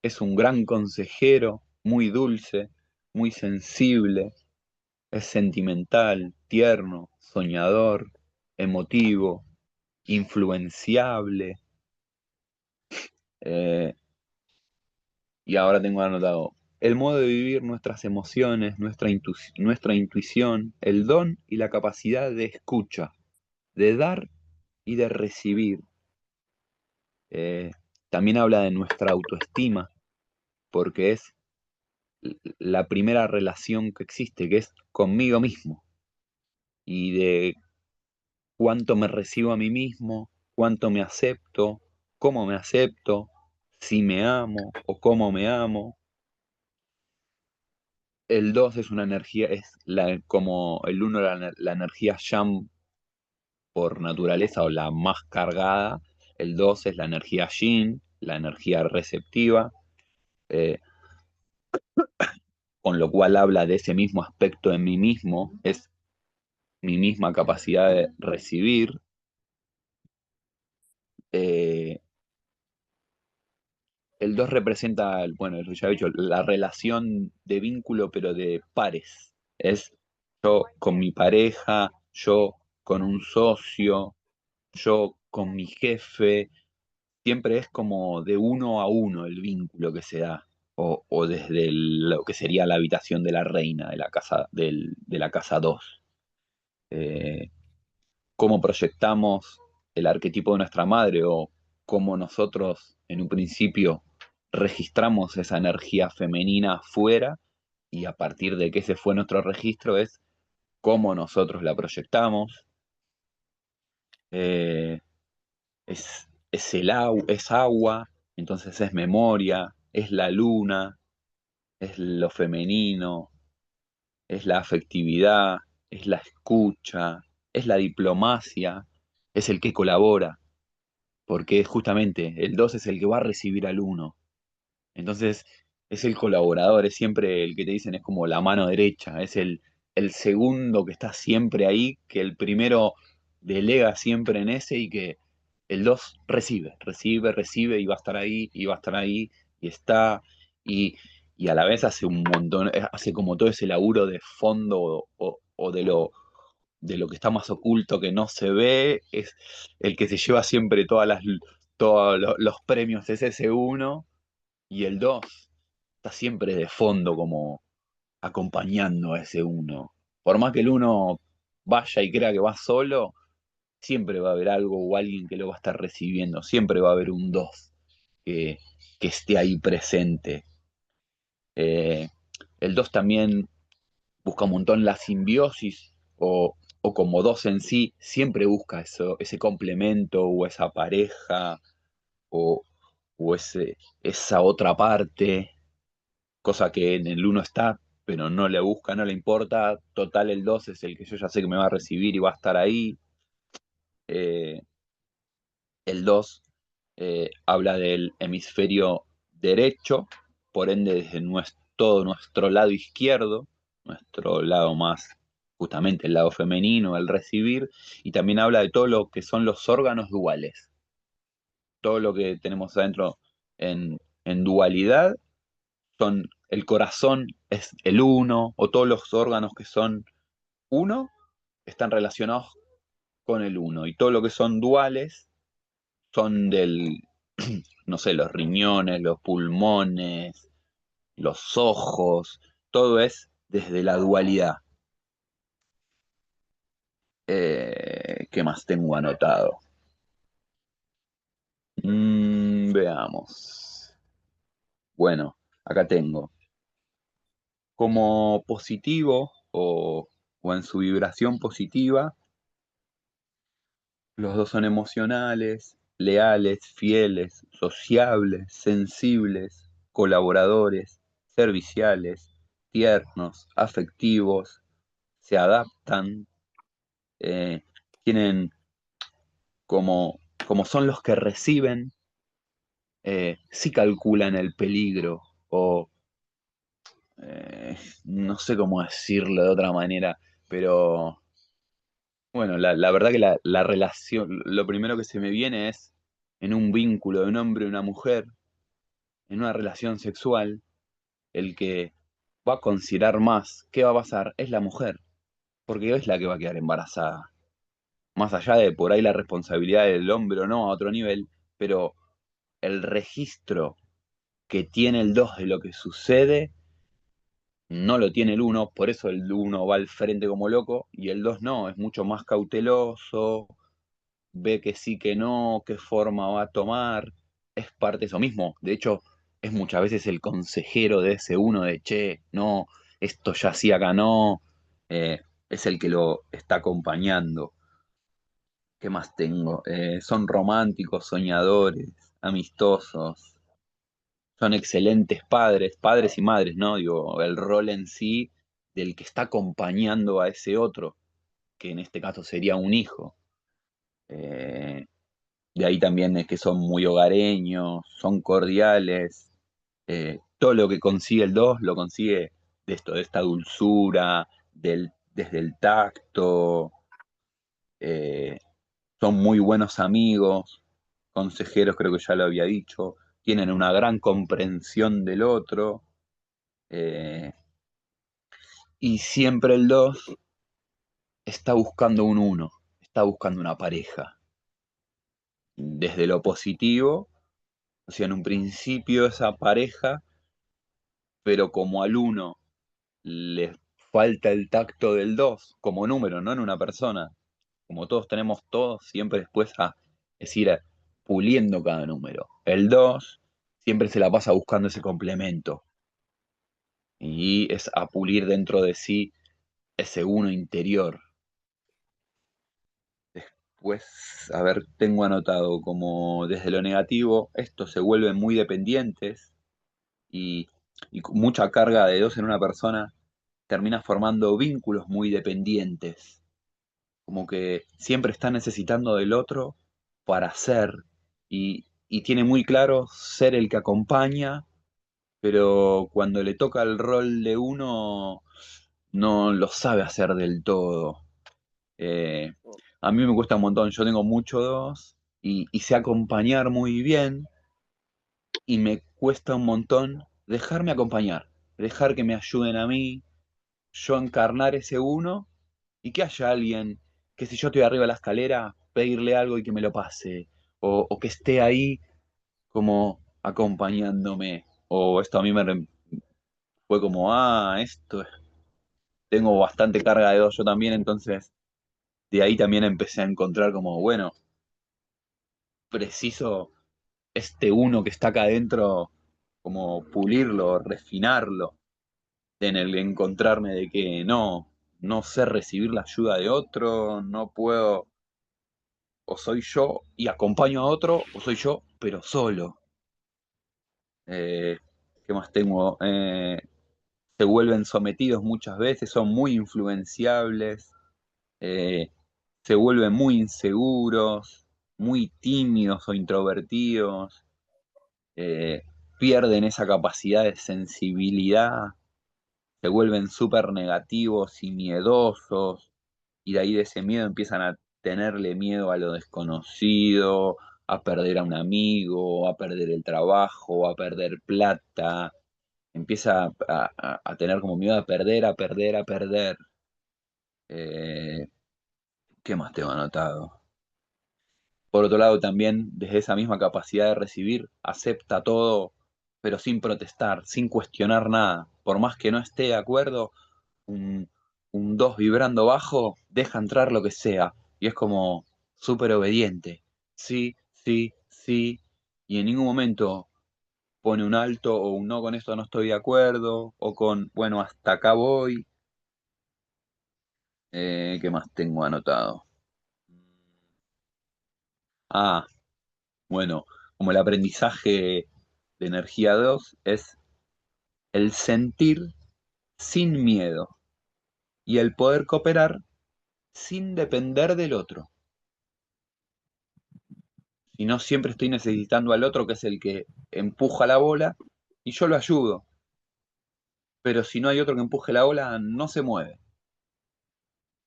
es un gran consejero, muy dulce, muy sensible, es sentimental, tierno, soñador, emotivo, influenciable. eh, y ahora tengo anotado el modo de vivir nuestras emociones, nuestra intuición, el don y la capacidad de escucha, de dar y de recibir. Eh, También habla de nuestra autoestima, porque es la primera relación que existe, que es conmigo mismo, y de cuánto me recibo a mí mismo, cuánto me acepto, cómo me acepto, si me amo o cómo me amo. El 2 es una energía, como el uno la energía yang por naturaleza o la más cargada. El 2 es la energía yin, la energía receptiva, eh, con lo cual habla de ese mismo aspecto en mí mismo, es mi misma capacidad de recibir. Eh, el 2 representa, bueno, lo que ya he dicho, la relación de vínculo, pero de pares. Es yo con mi pareja, yo con un socio, yo con mi jefe. Siempre es como de uno a uno el vínculo que se da. O desde lo que sería la habitación de la reina de la casa, de la casa 2. Eh, Cómo proyectamos el arquetipo de nuestra madre o cómo nosotros en un principio registramos esa energía femenina afuera y a partir de que ese fue nuestro registro es cómo nosotros la proyectamos. Eh, es agua, entonces es memoria, es la luna, es lo femenino, es la afectividad, es la escucha, es la diplomacia, es el que colabora, porque justamente el 2 es el que va a recibir al uno. Entonces es el colaborador, es siempre el que te dicen es como la mano derecha, es el segundo que está siempre ahí, que el primero delega siempre en ese y que el 2 recibe y va a estar ahí, y va a estar ahí, y está, y, y a la vez hace un montón, hace como todo ese laburo de fondo o de lo que está más oculto que no se ve, es el que se lleva siempre todos los premios, es ese uno, y el 2 está siempre de fondo como acompañando a ese uno. Por más que el uno vaya y crea que va solo, siempre va a haber algo o alguien que lo va a estar recibiendo, siempre va a haber un 2 que, que esté ahí presente. Eh, el 2 también busca un montón la simbiosis o como 2 en sí, siempre busca eso, ese complemento o esa pareja o, o esa otra parte, cosa que en el uno está, pero no le busca, no le importa. Total, el 2 es el que yo ya sé que me va a recibir y va a estar ahí. Eh, el 2 habla del hemisferio derecho, por ende desde todo nuestro lado izquierdo, nuestro lado más, justamente el lado femenino, el recibir, y también habla de todo lo que son los órganos duales, todo lo que tenemos adentro en dualidad son, el corazón es el uno, o todos los órganos que son uno están relacionados con el uno, y todo lo que son duales son del, no sé, los riñones, los pulmones, los ojos, todo es desde la dualidad. ¿Qué más tengo anotado? Veamos. Bueno, acá tengo. Como positivo o en su vibración positiva, los dos son emocionales, leales, fieles, sociables, sensibles, colaboradores, serviciales, tiernos, afectivos, se adaptan, eh, tienen como son los que reciben, sí calculan el peligro o no sé cómo decirlo de otra manera, pero bueno, la verdad que la relación, lo primero que se me viene es en un vínculo de un hombre y una mujer, en una relación sexual, el que va a considerar más qué va a pasar es la mujer, porque es la que va a quedar embarazada. Más allá de por ahí la responsabilidad del hombre o no a otro nivel, pero el registro que tiene el 2 de lo que sucede no lo tiene el uno, por eso el uno va al frente como loco y el 2 no, es mucho más cauteloso, ve que sí, que no, qué forma va a tomar, es parte de eso mismo. De hecho, es muchas veces el consejero de ese uno de, che, no, esto ya sí, acá no, es el que lo está acompañando. ¿Qué más tengo? Son románticos, soñadores, amistosos, son excelentes padres, padres y madres, ¿no? Digo, el rol en sí del que está acompañando a ese otro, que en este caso sería un hijo. Eh, de ahí también es que son muy hogareños, son cordiales. Todo lo que consigue el 2 lo consigue de esto, de esta dulzura, desde el tacto. eh, Son muy buenos amigos, consejeros, creo que ya lo había dicho. Tienen una gran comprensión del otro. eh, y siempre el 2 está buscando un uno, está buscando una pareja. Desde lo positivo, o sea, en un principio esa pareja, pero como al uno le falta el tacto del 2 como número, no en una persona. Como todos tenemos todos, siempre después es ir puliendo cada número. El 2 siempre se la pasa buscando ese complemento y es a pulir dentro de sí ese uno interior. Después, a ver, tengo anotado como desde lo negativo, estos se vuelven muy dependientes y, y con mucha carga de 2 en una persona termina formando vínculos muy dependientes, como que siempre está necesitando del otro para ser y tiene muy claro ser el que acompaña, pero cuando le toca el rol de uno no lo sabe hacer del todo. Eh, a mí me cuesta un montón, yo tengo mucho 2 y sé acompañar muy bien y me cuesta un montón dejarme acompañar, dejar que me ayuden a mí, yo encarnar ese uno y que haya alguien que si yo estoy arriba de la escalera, pedirle algo y que me lo pase, o que esté ahí como acompañándome, o esto a mí fue como, tengo bastante carga de 2 yo también, entonces de ahí también empecé a encontrar como, bueno, preciso este uno que está acá adentro, como pulirlo, refinarlo, en el encontrarme de que no sé recibir la ayuda de otro, no puedo, o soy yo y acompaño a otro, o soy yo, pero solo. Eh, ¿Qué más tengo? Se vuelven sometidos muchas veces, son muy influenciables, eh, se vuelven muy inseguros, muy tímidos o introvertidos, eh, pierden esa capacidad de sensibilidad, se vuelven súper negativos y miedosos, y de ahí de ese miedo empiezan a tenerle miedo a lo desconocido, a perder a un amigo, a perder el trabajo, a perder plata. empieza a tener como miedo a perder, a perder, a perder. Eh, ¿Qué más tengo anotado? Por otro lado, también desde esa misma capacidad de recibir, acepta todo, pero sin protestar, sin cuestionar nada. Por más que no esté de acuerdo, un, un 2 vibrando bajo deja entrar lo que sea. Y es como súper obediente. Sí, sí, sí. Y en ningún momento pone un alto o un no, con esto no estoy de acuerdo. O con, bueno, hasta acá voy. ¿Qué más tengo anotado? Ah, bueno, como el aprendizaje de energía 2 es el sentir sin miedo y el poder cooperar sin depender del otro. Si no, siempre estoy necesitando al otro, que es el que empuja la bola, y yo lo ayudo. Pero si no hay otro que empuje la bola, no se mueve.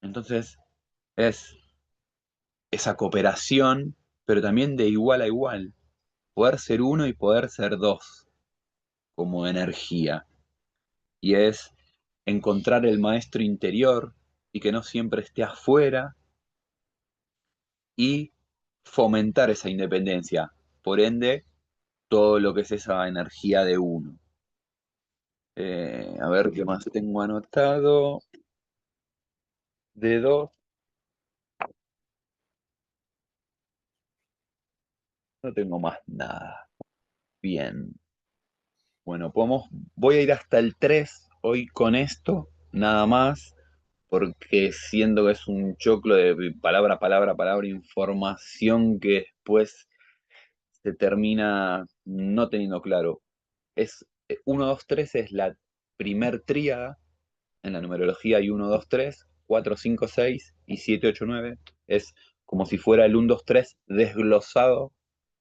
Entonces es esa cooperación, pero también de igual a igual. Poder ser uno y poder ser dos como energía. Y es encontrar el maestro interior y que no siempre esté afuera y fomentar esa independencia. Por ende, todo lo que es esa energía de uno. A ver qué más tengo anotado. De dos, no tengo más nada. Bien. Bueno, voy a ir hasta el 3 hoy con esto, nada más, porque siento que es un choclo de palabra, palabra, palabra, información que después se termina no teniendo claro. Es 1, 2, 3 es la primer tríada en la numerología. Hay 1, 2, 3, 4, 5, 6 y 7, 8, 9. Es como si fuera el 1, 2, 3 desglosado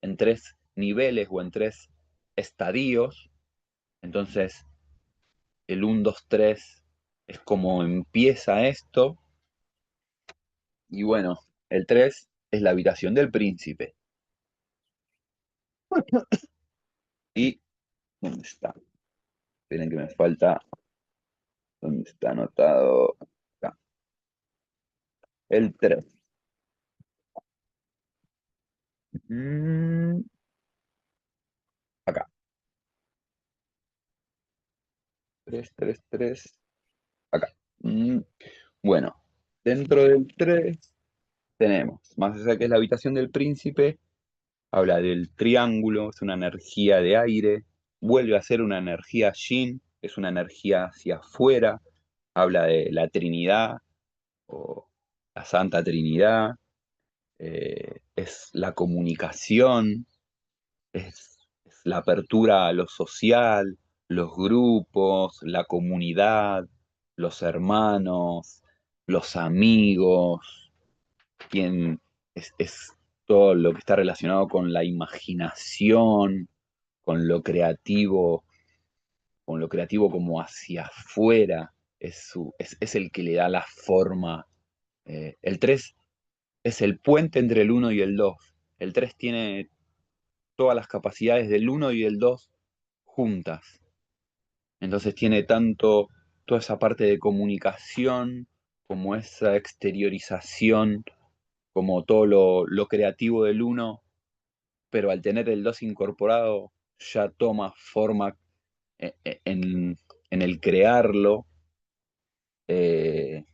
en tres niveles o en tres estadios. Entonces, el 1, 2, 3 es como empieza esto. Y bueno, el 3 es la habitación del príncipe. ¿Y dónde está? Esperen que me falta. ¿Dónde está anotado? Acá. El 3. Mm, acá. 3, 3, 3. Acá. Mm, bueno, dentro del 3 tenemos, más allá que es la habitación del príncipe, habla del triángulo, es una energía de aire, vuelve a ser una energía yin, es una energía hacia afuera, habla de la Trinidad o la Santa Trinidad, es la comunicación, es la apertura a lo social, los grupos, la comunidad, los hermanos, los amigos, quien es todo lo que está relacionado con la imaginación, con lo creativo, con lo creativo como hacia afuera, es el que le da la forma. El 3 es el puente entre el uno y el 2. El 3 tiene todas las capacidades del uno y el 2 juntas. Entonces tiene tanto toda esa parte de comunicación como esa exteriorización, como todo lo creativo del uno, pero al tener el 2 incorporado ya toma forma en el crearlo. ¿Qué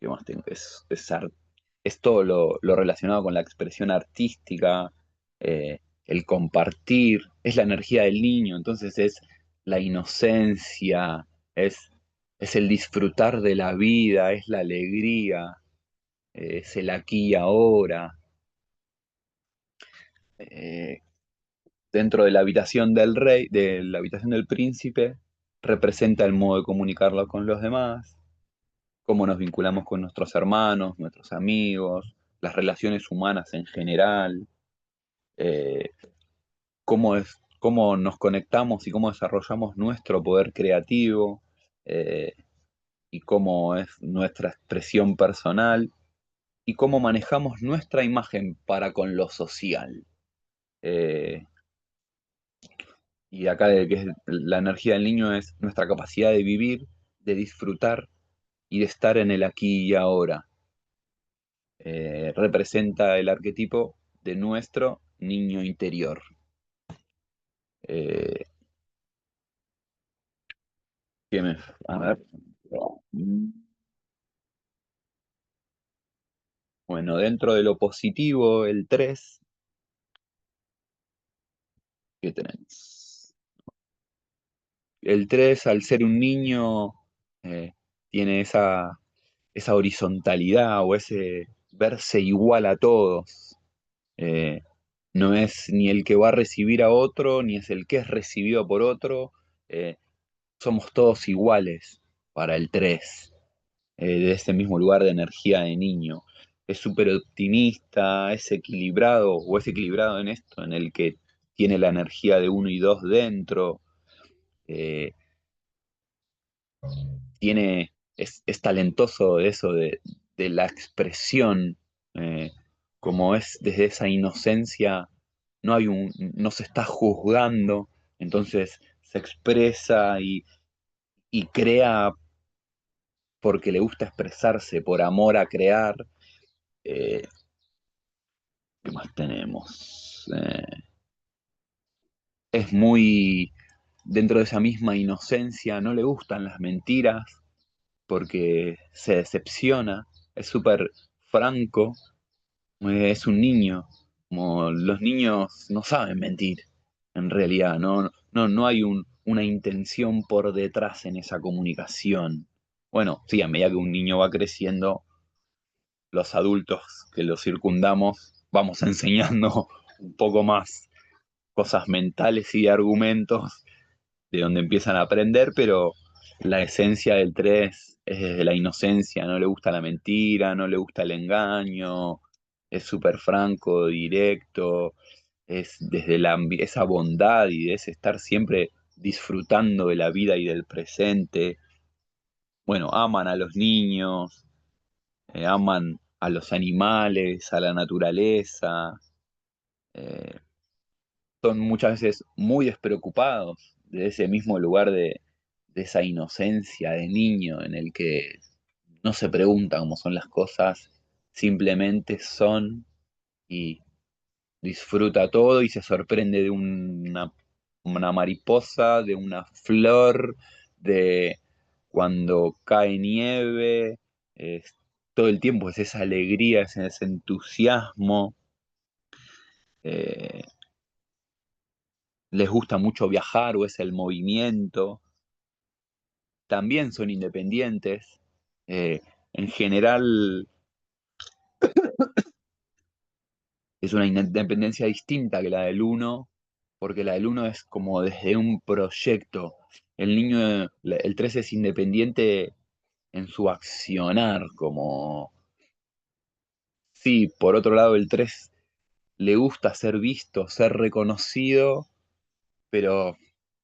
más tengo? Es todo lo relacionado con la expresión artística, el compartir, es la energía del niño, entonces es la inocencia, es, es el disfrutar de la vida, es la alegría, es el aquí y ahora. Eh, Dentro de la habitación del rey, de la habitación del príncipe, representa el modo de comunicarlo con los demás, cómo nos vinculamos con nuestros hermanos, nuestros amigos, las relaciones humanas en general, eh, cómo nos conectamos y cómo desarrollamos nuestro poder creativo, eh, y cómo es nuestra expresión personal y cómo manejamos nuestra imagen para con lo social. Eh, Y acá de que la energía del niño es nuestra capacidad de vivir, de disfrutar y de estar en el aquí y ahora. Representa el arquetipo de nuestro niño interior. Eh, que me- a ver. Bueno, dentro de lo positivo, el 3 ¿qué tenés? El 3 al ser un niño, eh, tiene esa horizontalidad o ese verse igual a todos. Eh, no es ni el que va a recibir a otro, ni es el que es recibido por otro. Eh, somos todos iguales para el 3, de ese mismo lugar de energía de niño. Es súper optimista, es equilibrado, o es equilibrado en esto, en el que tiene la energía de uno y dos dentro. eh, es talentoso de eso, de la expresión, como es desde esa inocencia, no se está juzgando, entonces se expresa y crea porque le gusta expresarse, por amor a crear. Eh, ¿Qué más tenemos? Es muy, dentro de esa misma inocencia, no le gustan las mentiras porque se decepciona, es súper franco, es un niño, como los niños no saben mentir, en realidad, no hay una intención por detrás en esa comunicación. Bueno, sí, a medida que un niño va creciendo, los adultos que lo circundamos vamos enseñando un poco más cosas mentales y argumentos de donde empiezan a aprender, pero la esencia del 3 es desde la inocencia, no le gusta la mentira, no le gusta el engaño, es súper franco, directo, es desde esa bondad y de ese estar siempre disfrutando de la vida y del presente. Bueno, aman a los niños, aman a los animales, a la naturaleza, eh, son muchas veces muy despreocupados de ese mismo lugar de esa inocencia de niño en el que no se pregunta cómo son las cosas, simplemente son y disfruta todo y se sorprende de una mariposa, de una flor, de cuando cae nieve, es- todo el tiempo es esa alegría, ese entusiasmo. eh, Les gusta mucho viajar o es el movimiento, también son independientes. En general es una independencia distinta que la del uno, porque la del uno es como desde un proyecto. El niño, el 3 es independiente en su accionar, como, sí, por otro lado el 3 le gusta ser visto, ser reconocido, pero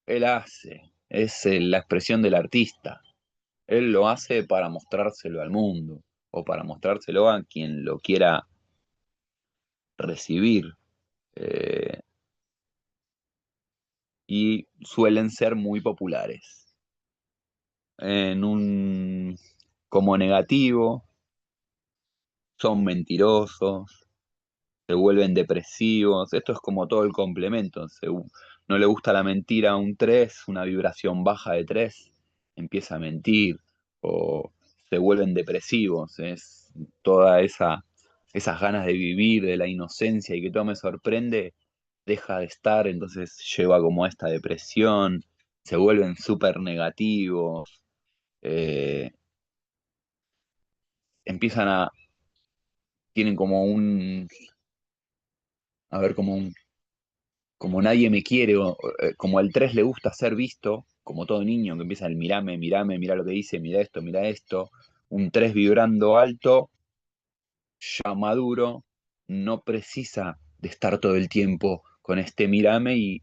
él hace, es la expresión del artista. Él lo hace para mostrárselo al mundo o para mostrárselo a quien lo quiera recibir. eh, y suelen ser muy populares. En un, como negativo, son mentirosos, se vuelven depresivos. Esto es como todo el complemento. No le gusta la mentira a un 3, una vibración baja de 3 empieza a mentir o se vuelven depresivos. Es toda esas ganas de vivir, de la inocencia y que todo me sorprende, deja de estar, entonces lleva como a esta depresión, se vuelven súper negativos, eh, empiezan tienen como a ver, como nadie me quiere, como al 3 le gusta ser visto, como todo niño que empieza el mirame, mirame, mira lo que dice, mira esto, un 3 vibrando alto, ya maduro, no precisa de estar todo el tiempo con este mirame y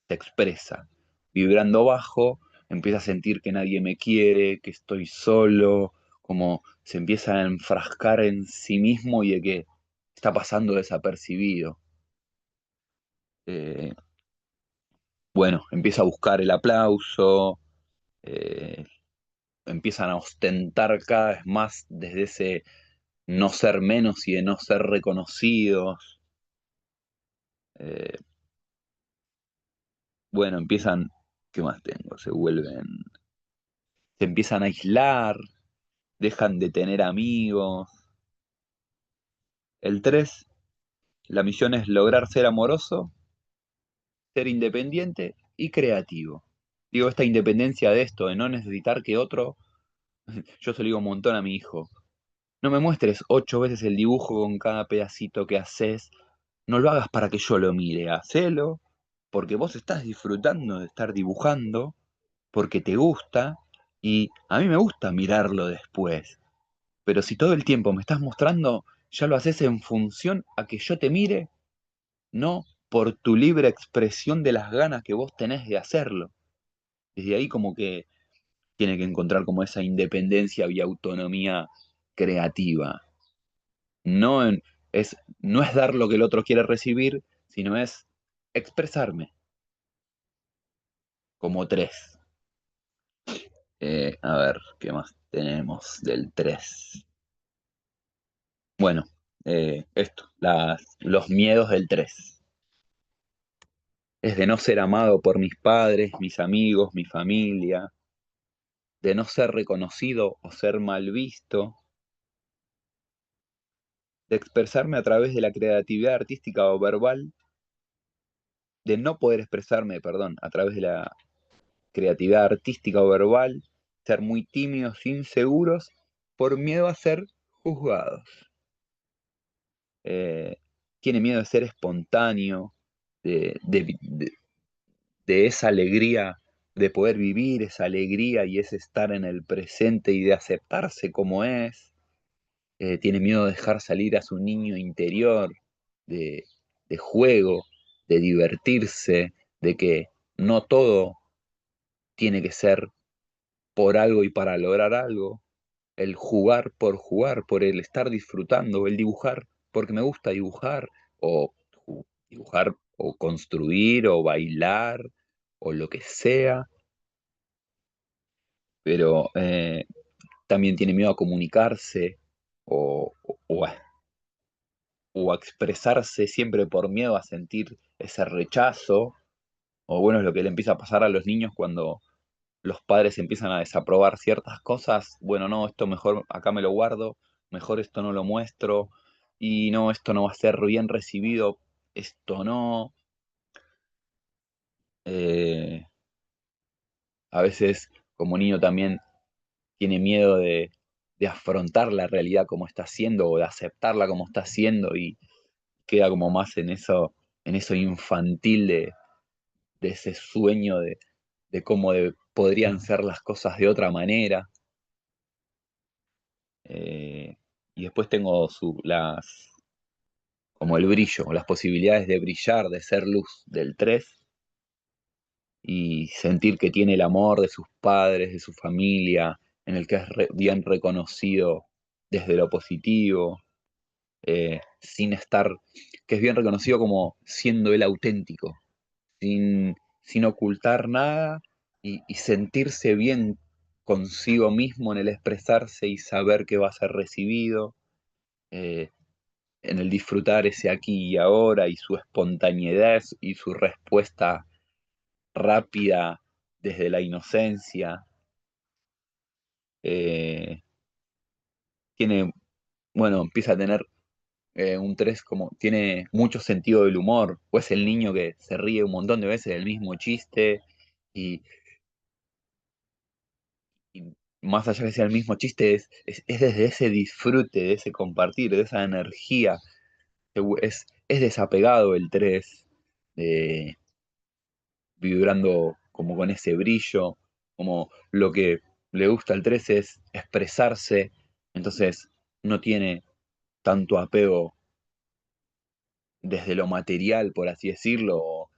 se expresa. Vibrando bajo, empieza a sentir que nadie me quiere, que estoy solo, como se empieza a enfrascar en sí mismo y de que está pasando desapercibido. Eh, bueno, empieza a buscar el aplauso, eh, empiezan a ostentar cada vez más desde ese no ser menos y de no ser reconocidos. Eh, bueno, empiezan, ¿qué más tengo? Se empiezan a aislar, dejan de tener amigos. El 3, la misión es lograr ser amoroso, ser independiente y creativo. Digo, esta independencia de esto, de no necesitar que otro, yo se lo digo un montón a mi hijo, no me muestres 8 veces el dibujo con cada pedacito que haces, no lo hagas para que yo lo mire, hacelo, porque vos estás disfrutando de estar dibujando, porque te gusta, y a mí me gusta mirarlo después. Pero si todo el tiempo me estás mostrando, ya lo haces en función a que yo te mire, no por tu libre expresión de las ganas que vos tenés de hacerlo. Desde ahí como que tiene que encontrar como esa independencia y autonomía creativa. No, no es dar lo que el otro quiere recibir, sino es expresarme como 3. A ver, ¿qué más tenemos del 3? Bueno, esto, los miedos del 3. Es de no ser amado por mis padres, mis amigos, mi familia, de no ser reconocido o ser mal visto, de expresarme a través de la creatividad artística o verbal, de no poder expresarme, perdón, a través de la creatividad artística o verbal, ser muy tímidos, inseguros, por miedo a ser juzgados. Eh, Tiene miedo de ser espontáneo, de, de- de- de esa alegría, de poder vivir esa alegría y ese estar en el presente y de aceptarse como es. Tiene miedo de dejar salir a su niño interior, de, de juego, de divertirse, de que no todo tiene que ser por algo y para lograr algo, el jugar, por el estar disfrutando, el dibujar, porque me gusta dibujar, o dibujar, o construir, o bailar, o lo que sea, pero también tiene miedo a comunicarse o, o o a expresarse siempre por miedo a sentir ese rechazo, o bueno, es lo que le empieza a pasar a los niños cuando los padres empiezan a desaprobar ciertas cosas, bueno, no, esto mejor acá me lo guardo, mejor esto no lo muestro, y no, esto no va a ser bien recibido, esto no. Eh, a veces como niño también tiene miedo de afrontar la realidad como está siendo o de aceptarla como está siendo y queda como más en eso infantil de ese sueño de cómo podrían ser las cosas de otra manera. Eh, y después tengo como el brillo, las posibilidades de brillar, de ser luz del 3 y sentir que tiene el amor de sus padres, de su familia, en el que es bien reconocido desde lo positivo, sin estar, que es bien reconocido como siendo él auténtico, sin ocultar nada y sentirse bien consigo mismo en el expresarse y saber que va a ser recibido, eh, en el disfrutar ese aquí y ahora y su espontaneidad y su respuesta rápida desde la inocencia. Eh, Tiene, bueno, empieza a tener un 3 como, tiene mucho sentido del humor, o es el niño que se ríe un montón de veces del mismo chiste y y más allá que sea el mismo chiste, es desde ese disfrute, de ese compartir, de esa energía. Es desapegado el 3 vibrando como con ese brillo, como lo que le gusta al 3 es expresarse, entonces no tiene tanto apego desde lo material, por así decirlo,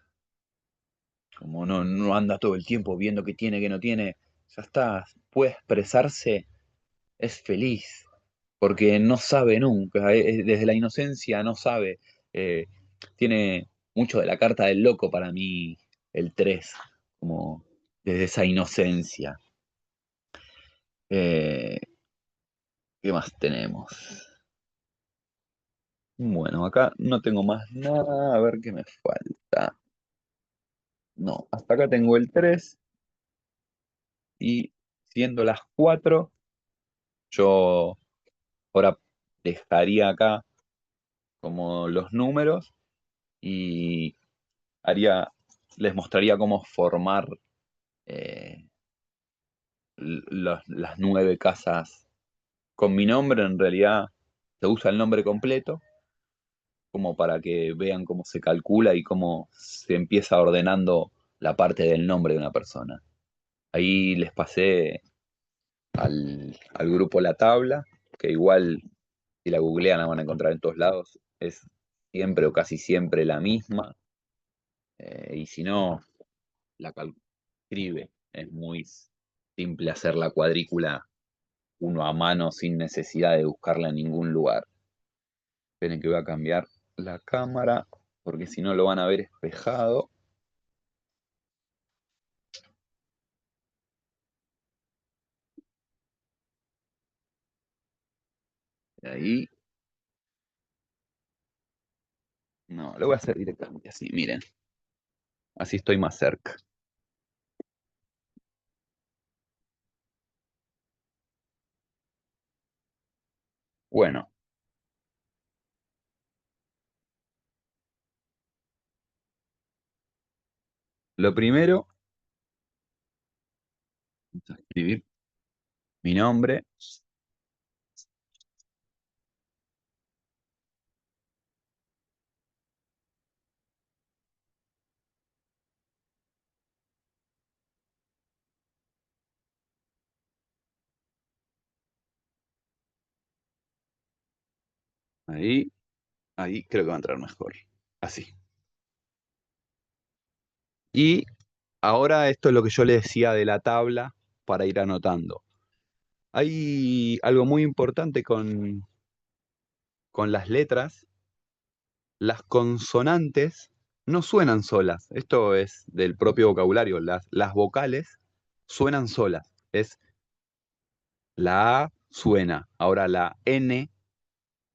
como no anda todo el tiempo viendo qué tiene, qué no tiene, ya está, puede expresarse, es feliz, porque no sabe nunca, desde la inocencia no sabe. eh, Tiene mucho de la carta del loco para mí, el 3 como desde esa inocencia. Eh, ¿Qué más tenemos? Bueno, acá no tengo más nada, a ver qué me falta. No, hasta acá tengo el 3 y siendo las 4 yo ahora dejaría acá como los números y haría, les mostraría cómo formar eh, las 9 casas con mi nombre. En realidad se usa el nombre completo como para que vean cómo se calcula y cómo se empieza ordenando la parte del nombre de una persona. Ahí les pasé al grupo la tabla, que igual si la googlean la van a encontrar en todos lados, es siempre o casi siempre la misma, y si no, escribe, es muy simple hacer la cuadrícula uno a mano sin necesidad de buscarla en ningún lugar. Esperen que voy a cambiar la cámara, porque si no lo van a ver espejado. Y ahí, no, lo voy a hacer directamente así, miren, así estoy más cerca. Bueno, lo primero, vamos a escribir mi nombre, ahí, ahí creo que va a entrar mejor, así. Y ahora esto es lo que yo le decía de la tabla para ir anotando. Hay algo muy importante con las letras. Las consonantes no suenan solas. Esto es del propio vocabulario. Las vocales suenan solas. Es la A suena. Ahora la N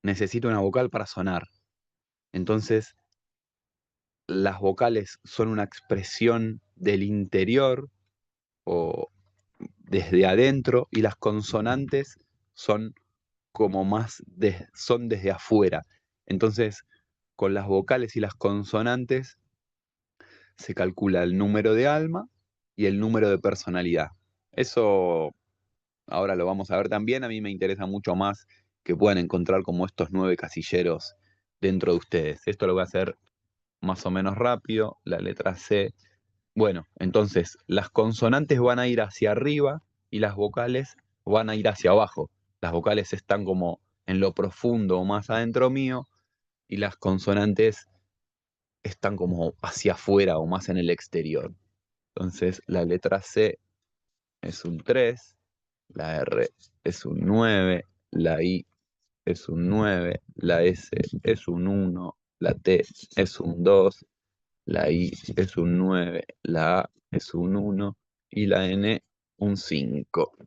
necesita una vocal para sonar. Entonces, las vocales son una expresión del interior o desde adentro y las consonantes son como son desde afuera. Entonces, con las vocales y las consonantes se calcula el número de alma y el número de personalidad. Eso ahora lo vamos a ver también. A mí me interesa mucho más que puedan encontrar como estos 9 casilleros dentro de ustedes. Esto lo voy a hacer más o menos rápido. La letra C. Bueno, entonces las consonantes van a ir hacia arriba y las vocales van a ir hacia abajo. Las vocales están como en lo profundo o más adentro mío y las consonantes están como hacia afuera o más en el exterior. Entonces la letra C es un 3, la R es un 9, la I es un 9, la S es un 1, la T es un 2, la I es un 9, la A es un 1 y la N un 5.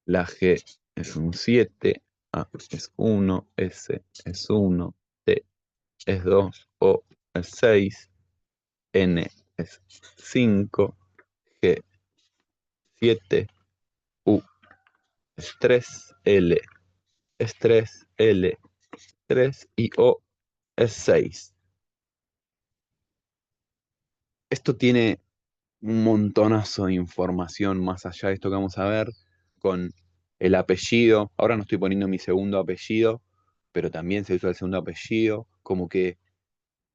La G es un 7, A es 1, S es 1, T es 2, O es 6, N es 5, G 7, U es 3, L es 3, L 3 y O es 6. Esto tiene un montonazo de información más allá de esto que vamos a ver con el apellido. Ahora no estoy poniendo mi segundo apellido, pero también se usa el segundo apellido. Como que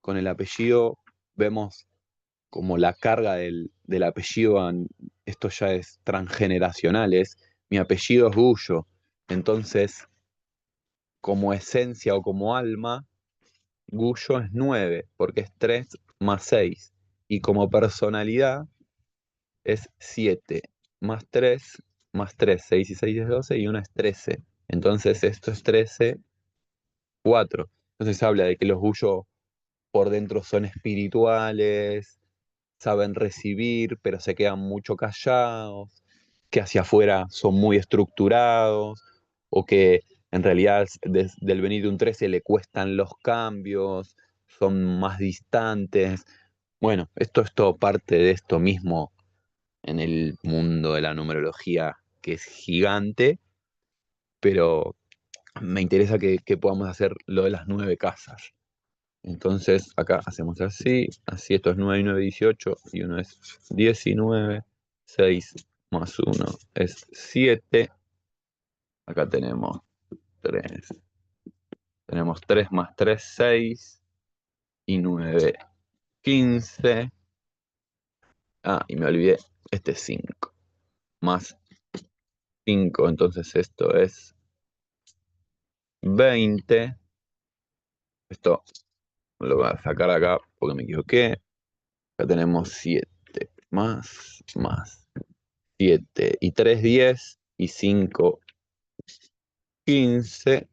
con el apellido vemos como la carga del apellido. Esto ya es transgeneracional, mi apellido es Gullo. Entonces, como esencia o como alma, Gullo es 9 porque es 3 más 6. Y como personalidad es 7 más 3 más 3. 6 y 6 es 12 y 1 es 13. Entonces esto es 13, 4. Entonces habla de que los Gullo por dentro son espirituales, saben recibir, pero se quedan mucho callados, que hacia afuera son muy estructurados, o que en realidad del venir de un 13 le cuestan los cambios, son más distantes. Bueno, esto es todo parte de esto mismo en el mundo de la numerología, que es gigante, pero me interesa que podamos hacer lo de las 9 casas. Entonces, acá hacemos así, así esto es 9 y 9, 18, y uno es 19, 6 más uno es 7, acá tenemos 3 más 3 6, y 9 15, y me olvidé, este es 5, más 5, entonces esto es 20, esto lo voy a sacar acá porque me equivoqué, acá tenemos 7, más 7 y 3 10, y 5 15,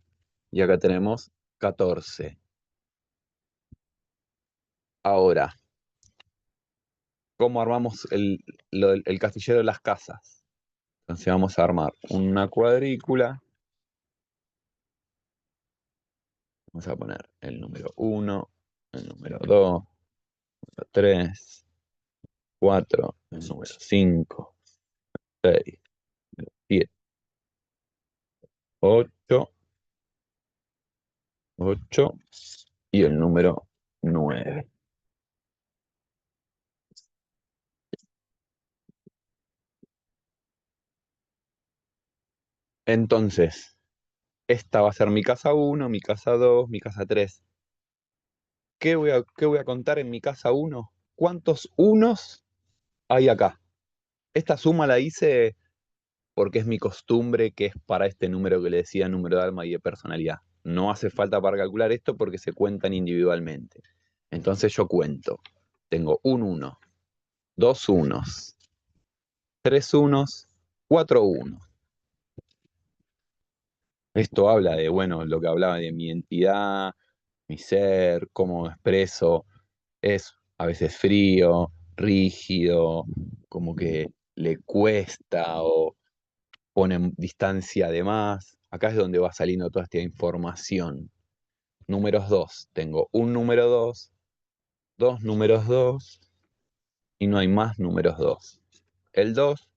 y acá tenemos 14. Ahora, ¿cómo armamos el castillero de las casas? Entonces vamos a armar una cuadrícula, vamos a poner el número 1, el número 2, el número 3, 4, el número 5, 6, 7, 8, 8 y el número 9. Entonces, esta va a ser mi casa 1, mi casa 2, mi casa 3. ¿Qué voy a contar en mi casa 1? ¿Cuántos unos hay acá? Esta suma la hice porque es mi costumbre, que es para este número que le decía, número de alma y de personalidad. No hace falta para calcular esto porque se cuentan individualmente. Entonces yo cuento. Tengo un 1, dos unos, tres unos, cuatro unos. Esto habla de, bueno, lo que hablaba de mi entidad, mi ser, cómo expreso. Es a veces frío, rígido, como que le cuesta o pone distancia de más. Acá es donde va saliendo toda esta información. Números 2. Tengo un número 2, dos números 2 y no hay más números 2. El 2,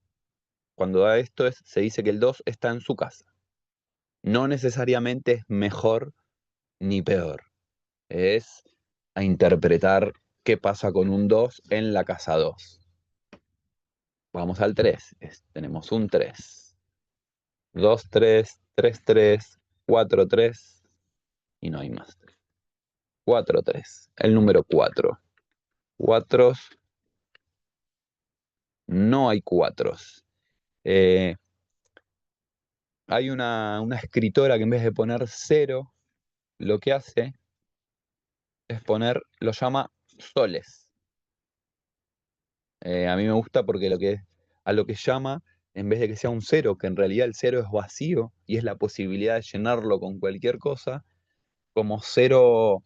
cuando da esto, se dice que el 2 está en su casa. No necesariamente es mejor ni peor. Es a interpretar qué pasa con un 2 en la casa 2. Vamos al 3. Tenemos un 3. 2 3 3 3 4 3 y no hay más. 4 3. El número 4. 4. No hay 4. Eh, hay una escritora que en vez de poner 0, lo que hace es lo llama soles. A mí me gusta porque a lo que llama, en vez de que sea un 0, que en realidad el 0 es vacío y es la posibilidad de llenarlo con cualquier cosa, como 0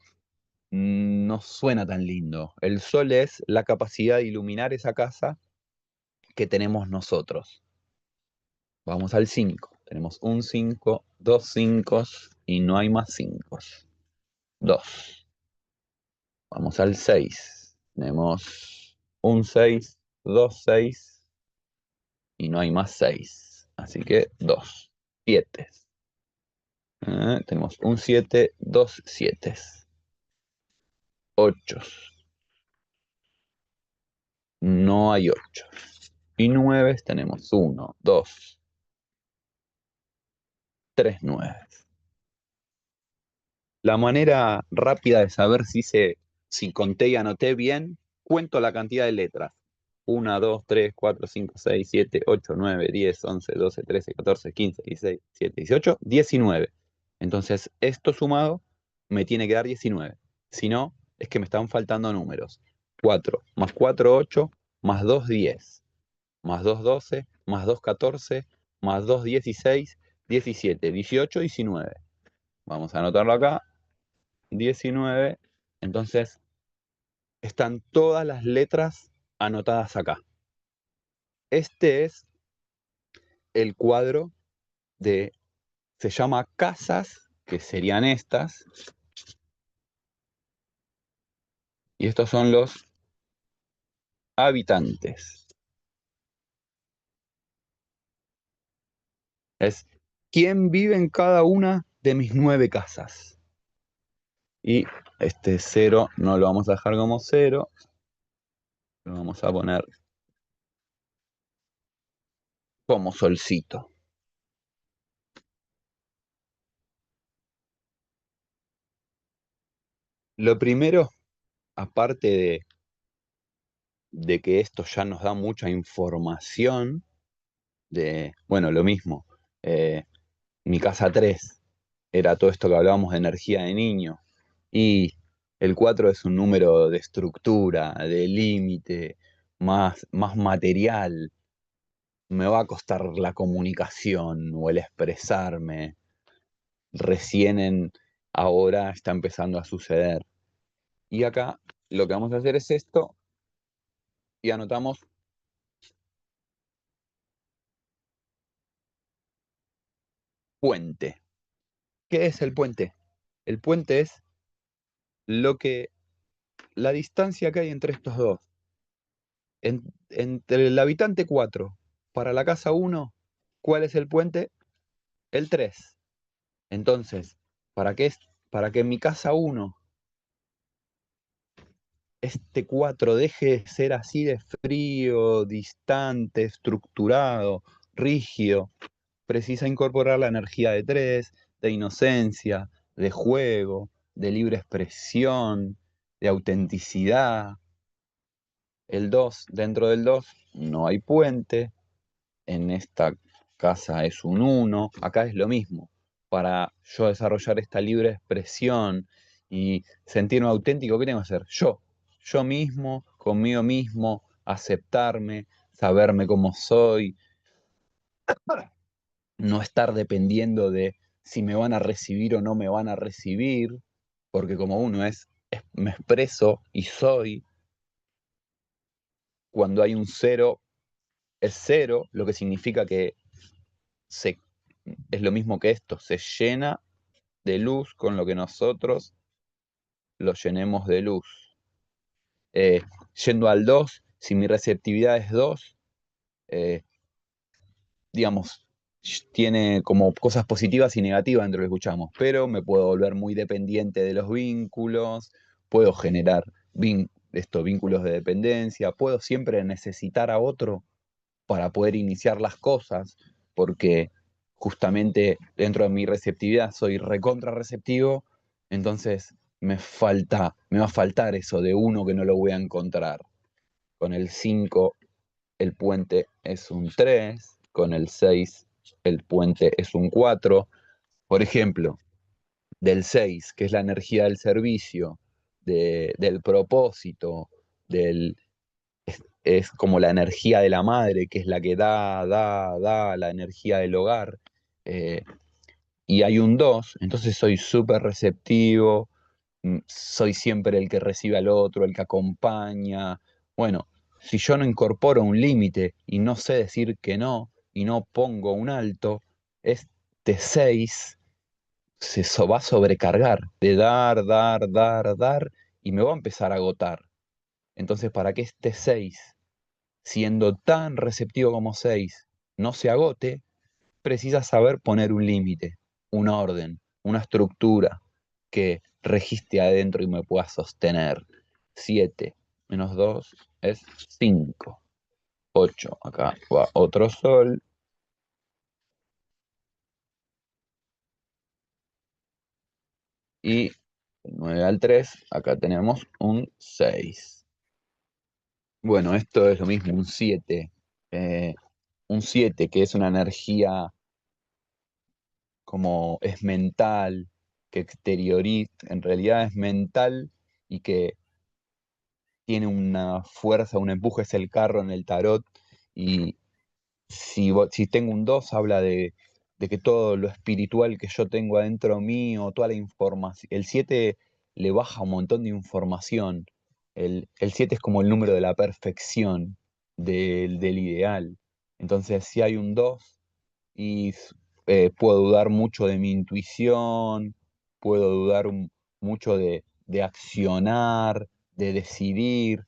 no suena tan lindo. El sol es la capacidad de iluminar esa casa que tenemos nosotros. Vamos al 5. Tenemos un 5, dos 5 y no hay más 5. 2. Vamos al 6. Tenemos un 6, dos 6 y no hay más 6. Así que 2. 7. Tenemos un 7, dos 7. 8. No hay 8. Y 9 tenemos 1, 2, 3 9. La manera rápida de saber si conté y anoté bien, cuento la cantidad de letras. 1, 2, 3, 4, 5, 6, 7, 8, 9, 10, 11, 12, 13, 14, 15, 16, 17, 18, 19. Entonces, esto sumado me tiene que dar 19. Si no, es que me están faltando números. 4 más 4, 8, más 2, 10, más 2, 12, más 2, 14, más 2, 16, 17, 18, 19. Vamos a anotarlo acá. 19. Entonces, están todas las letras anotadas acá. Este es el cuadro de, se llama casas, que serían estas, y estos son los habitantes. Es quién vive en cada una de mis 9 casas. Y este 0 no lo vamos a dejar como 0, lo vamos a poner como solcito. Lo primero, aparte de que esto ya nos da mucha información, bueno, lo mismo, eh, mi casa 3 era todo esto que hablábamos de energía de niño, y el 4 es un número de estructura, de límite, más material, me va a costar la comunicación o el expresarme, ahora está empezando a suceder. Y acá lo que vamos a hacer es esto, y anotamos puente. ¿Qué es el puente? El puente es lo que, la distancia que hay entre estos dos. Entre el habitante 4 para la casa 1, ¿cuál es el puente? El 3. Entonces, ¿para qué para que en mi casa 1 este 4 deje de ser así de frío, distante, estructurado, rígido? Precisa incorporar la energía de 3, de inocencia, de juego, de libre expresión, de autenticidad. El 2, dentro del 2 no hay puente, en esta casa es un 1, acá es lo mismo. Para yo desarrollar esta libre expresión y sentirme auténtico, ¿qué tengo que hacer? Yo mismo, conmigo mismo, aceptarme, saberme como soy, no estar dependiendo de si me van a recibir o no me van a recibir, porque como uno me expreso y soy, cuando hay un 0 es 0, lo que significa que se, es lo mismo que esto, se llena de luz con lo que nosotros lo llenemos de luz. Eh, Yendo al 2, si mi receptividad es 2, eh, digamos, tiene como cosas positivas y negativas dentro de lo que escuchamos, pero me puedo volver muy dependiente de los vínculos, puedo generar estos vínculos de dependencia, puedo siempre necesitar a otro para poder iniciar las cosas, porque justamente dentro de mi receptividad soy recontra receptivo, entonces me va a faltar eso de uno que no lo voy a encontrar. Con el 5 el puente es un 3, con el 6 el puente es un 4. Por ejemplo, del 6 que es la energía del servicio, del propósito, es como la energía de la madre, que es la que da, la energía del hogar. eh, y hay un 2, entonces soy súper receptivo, soy siempre el que recibe al otro, el que acompaña. Bueno, si yo no incorporo un límite y no sé decir que no, y no pongo un alto, este 6 va a sobrecargar de dar, y me va a empezar a agotar. Entonces, para que este 6 siendo tan receptivo como 6 no se agote, precisa saber poner un límite, un orden, una estructura que registre adentro y me pueda sostener. 7 menos 2 es 5. 8, acá va otro sol. Y 9 al 3, acá tenemos un 6. Bueno, esto es lo mismo, un 7. Un 7 que es una energía como es mental, que exterioriza, en realidad es mental y que tiene una fuerza, un empuje, es el carro en el tarot. Y si tengo un 2 habla de que todo lo espiritual que yo tengo adentro mío, toda la información, el 7 le baja un montón de información, el 7 es como el número de la perfección, del ideal. Entonces, si hay un 2 y puedo dudar mucho de mi intuición, puedo dudar mucho de accionar, de decidir.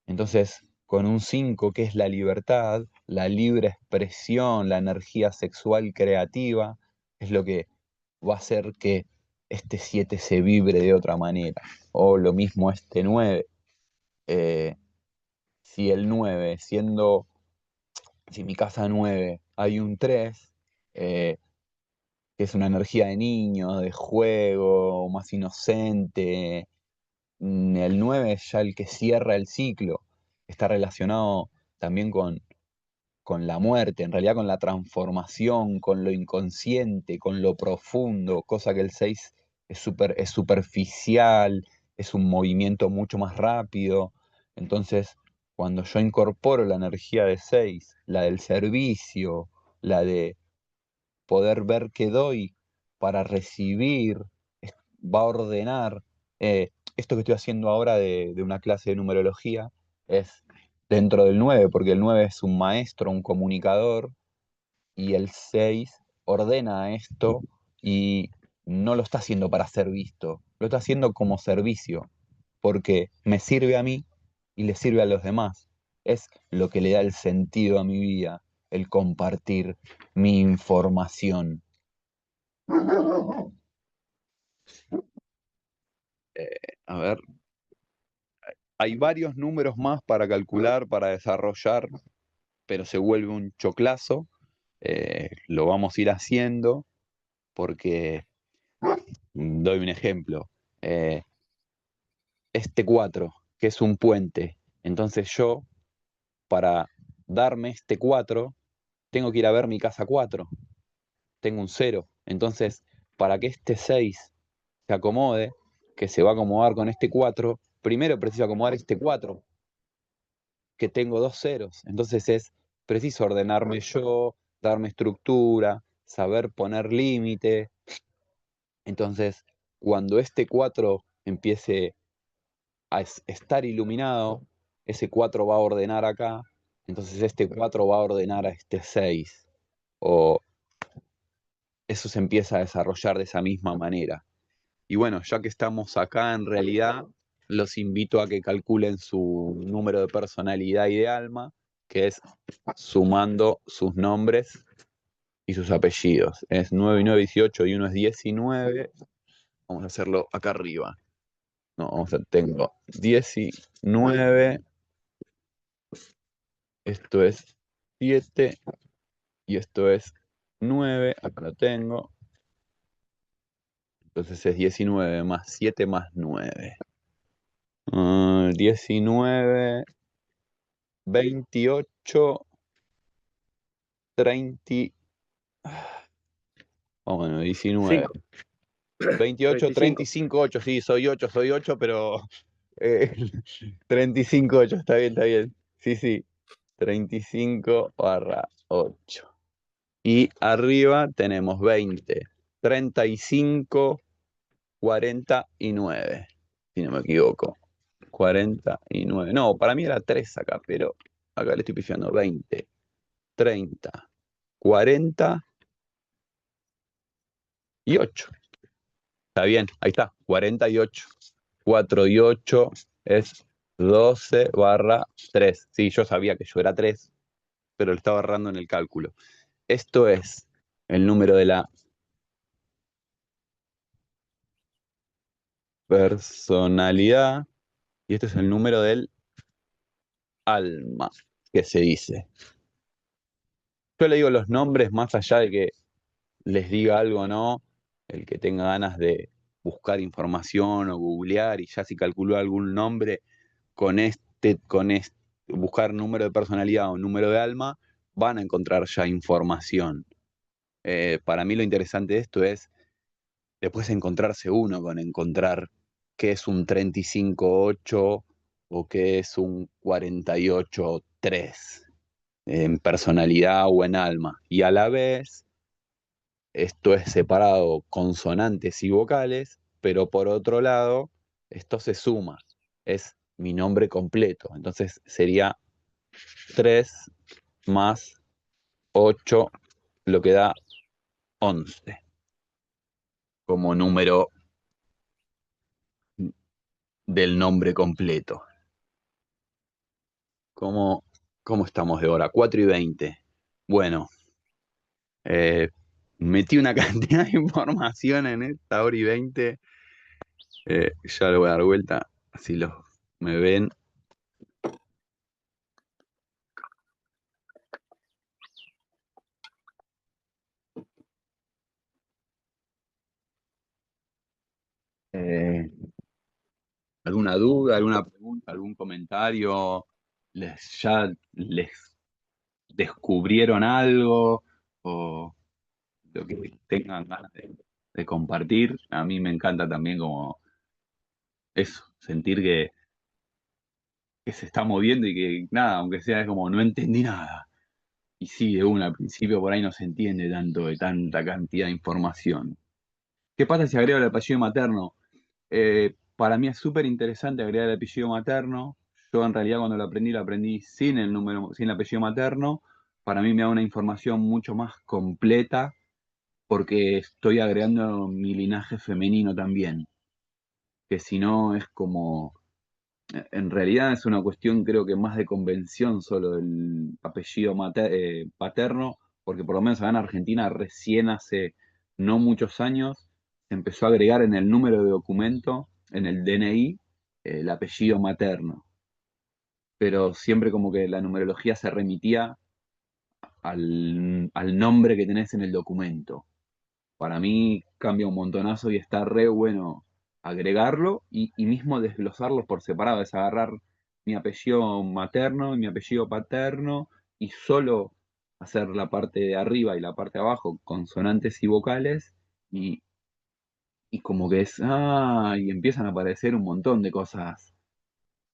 Entonces, con un 5 que es la libertad, la libre expresión, la energía sexual creativa, es lo que va a hacer que este 7 se vibre de otra manera. O lo mismo este 9. Eh, si el 9 si mi casa 9 hay un 3, eh, que es una energía de niño, de juego, más inocente. El 9 es ya el que cierra el ciclo. Está relacionado también con la muerte, en realidad con la transformación, con lo inconsciente, con lo profundo, cosa que el 6 es superficial, es un movimiento mucho más rápido. Entonces, cuando yo incorporo la energía de 6, la del servicio, la de poder ver qué doy para recibir, va a ordenar. Esto que estoy haciendo ahora de una clase de numerología es dentro del 9 porque el 9 es un maestro, un comunicador, y el 6 ordena esto y no lo está haciendo para ser visto, lo está haciendo como servicio, porque me sirve a mí y le sirve a los demás. Es lo que le da el sentido a mi vida, el compartir mi información. A ver, hay varios números más para calcular, para desarrollar, pero se vuelve un choclazo. Lo vamos a ir haciendo porque, doy un ejemplo, eh, este 4 que es un puente, entonces yo, para darme este 4 tengo que ir a ver mi casa 4, tengo un 0, entonces, para que este 6 se acomode, que se va a acomodar con este 4 primero preciso acomodar este 4 que tengo dos ceros. Entonces es preciso ordenarme yo, darme estructura, saber poner límite. Entonces, cuando este 4 empiece a estar iluminado, ese 4 va a ordenar acá, entonces este 4 va a ordenar a este 6. O eso se empieza a desarrollar de esa misma manera. Y bueno, ya que estamos acá, en realidad los invito a que calculen su número de personalidad y de alma, que es sumando sus nombres y sus apellidos. Es 9 y 9, 18 y uno es 19. Vamos a hacerlo acá arriba. No, tengo 19, esto es 7 y esto es 9. Acá lo tengo. Entonces es 19 más 7 más 9. 19, 28, 30. Bueno, 19. 5, 28, 35. 35, 8. Sí, soy 8, pero 35, 8. Está bien, está bien. Sí, sí. 35/8. Y arriba tenemos 20, 35, 49. Si no me equivoco. 49. No, para mí era 3 acá, pero acá le estoy pifiando. 20, 30, 40 y 8. Está bien, ahí está, 48. 4 y 8 es 12/3. Sí, yo sabía que yo era 3, pero lo estaba errando en el cálculo. Esto es el número de la personalidad y este es el número del alma, que se dice. Yo le digo los nombres más allá de que les diga algo o no, el que tenga ganas de buscar información o googlear y ya si calculó algún nombre con este, buscar número de personalidad o número de alma, van a encontrar ya información. Para mí lo interesante de esto es después encontrarse uno con encontrar qué es un 35/8 o qué es un 48/3 en personalidad o en alma. Y a la vez, esto es separado consonantes y vocales, pero por otro lado, esto se suma. Es mi nombre completo. Entonces sería 3 más 8, lo que da 11 como número del nombre completo. ¿Cómo, cómo estamos de hora? 4:20. Bueno, eh, metí una cantidad de información en esta hora y 20. Ya le voy a dar vuelta, así los me ven. Eh, ¿Alguna duda, alguna pregunta, algún comentario? ¿Ya les descubrieron algo? ¿O lo que tengan ganas de compartir? A mí me encanta también como eso, sentir que se está moviendo y que nada, aunque sea es como no entendí nada. Y sí, de una, al principio por ahí no se entiende tanto de tanta cantidad de información. ¿Qué pasa si agrego el apellido materno? Para mí es súper interesante agregar el apellido materno. Yo en realidad cuando lo aprendí sin el número, sin el apellido materno. Para mí me da una información mucho más completa porque estoy agregando mi linaje femenino también, que si no es como, en realidad es una cuestión creo que más de convención solo del apellido paterno, porque por lo menos acá en Argentina recién hace no muchos años se empezó a agregar en el número de documento, en el DNI, el apellido materno, pero siempre como que la numerología se remitía al nombre que tenés en el documento. Para mí cambia un montonazo y está re bueno agregarlo y mismo desglosarlos por separado, es agarrar mi apellido materno y mi apellido paterno y solo hacer la parte de arriba y la parte de abajo, consonantes y vocales, y, y como que y empiezan a aparecer un montón de cosas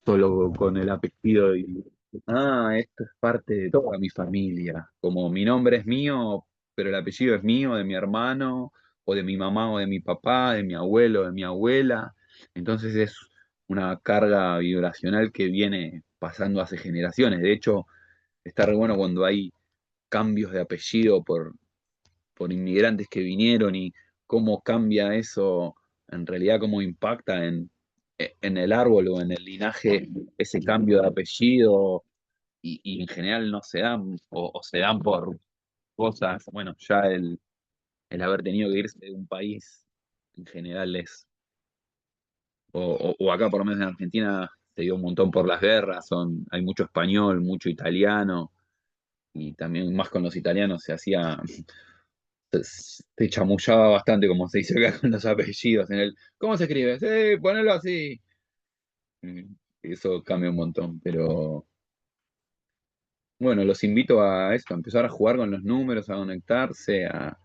solo con el apellido y, esto es parte de toda mi familia. Como mi nombre es mío, pero el apellido es mío, de mi hermano, o de mi mamá, o de mi papá, de mi abuelo, de mi abuela. Entonces es una carga vibracional que viene pasando hace generaciones. De hecho, está re bueno cuando hay cambios de apellido por inmigrantes que vinieron y cómo cambia eso, en realidad cómo impacta en el árbol o en el linaje ese cambio de apellido y en general no se dan o se dan por cosas, bueno, ya el haber tenido que irse de un país en general es, o acá por lo menos en Argentina se dio un montón por las guerras, hay mucho español, mucho italiano y también más con los italianos se hacía te chamullaba bastante, como se dice acá con los apellidos. ¿Cómo se escribe? Sí, ponelo así. Eso cambia un montón, pero bueno, los invito a esto, a empezar a jugar con los números, a conectarse, a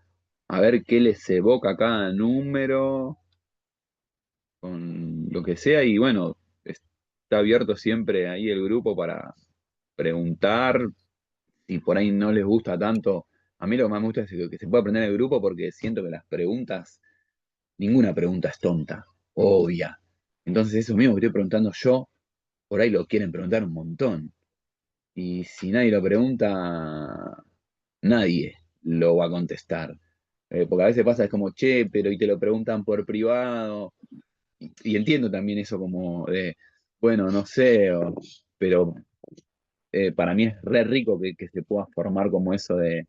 ver qué les evoca cada número, con lo que sea, y bueno, está abierto siempre ahí el grupo para preguntar, si por ahí no les gusta tanto. A mí lo que más me gusta es que se pueda aprender en el grupo porque siento que las preguntas ninguna pregunta es tonta, obvia. Entonces eso mismo que estoy preguntando yo, por ahí lo quieren preguntar un montón. Y si nadie lo pregunta, nadie lo va a contestar. Porque a veces pasa, es como, che, pero y te lo preguntan por privado. Y entiendo también eso como de, bueno, no sé, pero para mí es re rico que se pueda formar como eso de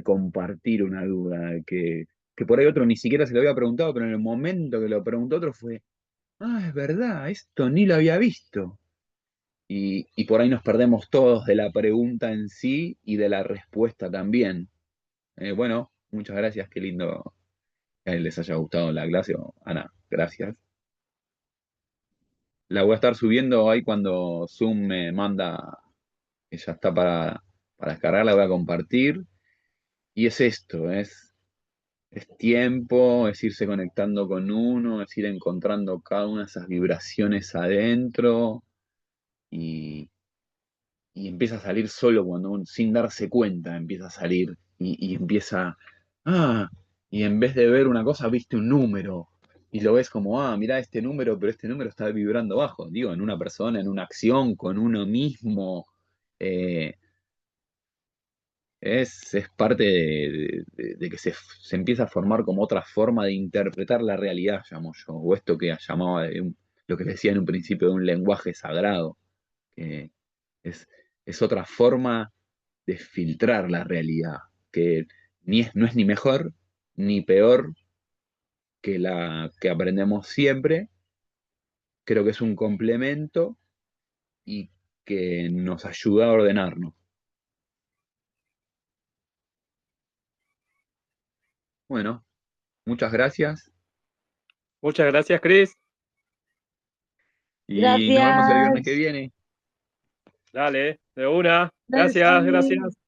compartir una duda, que por ahí otro ni siquiera se lo había preguntado, pero en el momento que lo preguntó otro fue, es verdad, esto ni lo había visto. Y por ahí nos perdemos todos de la pregunta en sí y de la respuesta también. Bueno, muchas gracias, qué lindo que les haya gustado la clase. Ana, gracias. La voy a estar subiendo ahí cuando Zoom me manda que ya está para descargar, la voy a compartir. Y es esto, es tiempo, es irse conectando con uno, es ir encontrando cada una de esas vibraciones adentro y, y empieza a salir solo cuando uno, sin darse cuenta, empieza a salir y empieza, ah, y en vez de ver una cosa, viste un número. y lo ves como, ah, mirá este número, pero este número está vibrando bajo. Digo, en una persona, en una acción, con uno mismo. eh, es parte de que se empieza a formar como otra forma de interpretar la realidad, llamo yo, o esto que llamaba lo que decía en un principio de un lenguaje sagrado, que es, es otra forma de filtrar la realidad, que no es ni mejor ni peor que la que aprendemos siempre, creo que es un complemento y que nos ayuda a ordenarnos. Bueno, muchas gracias Muchas gracias, Chris. y nos vemos el viernes que Gracias. viene. Dale, de una. Gracias, Merci. gracias.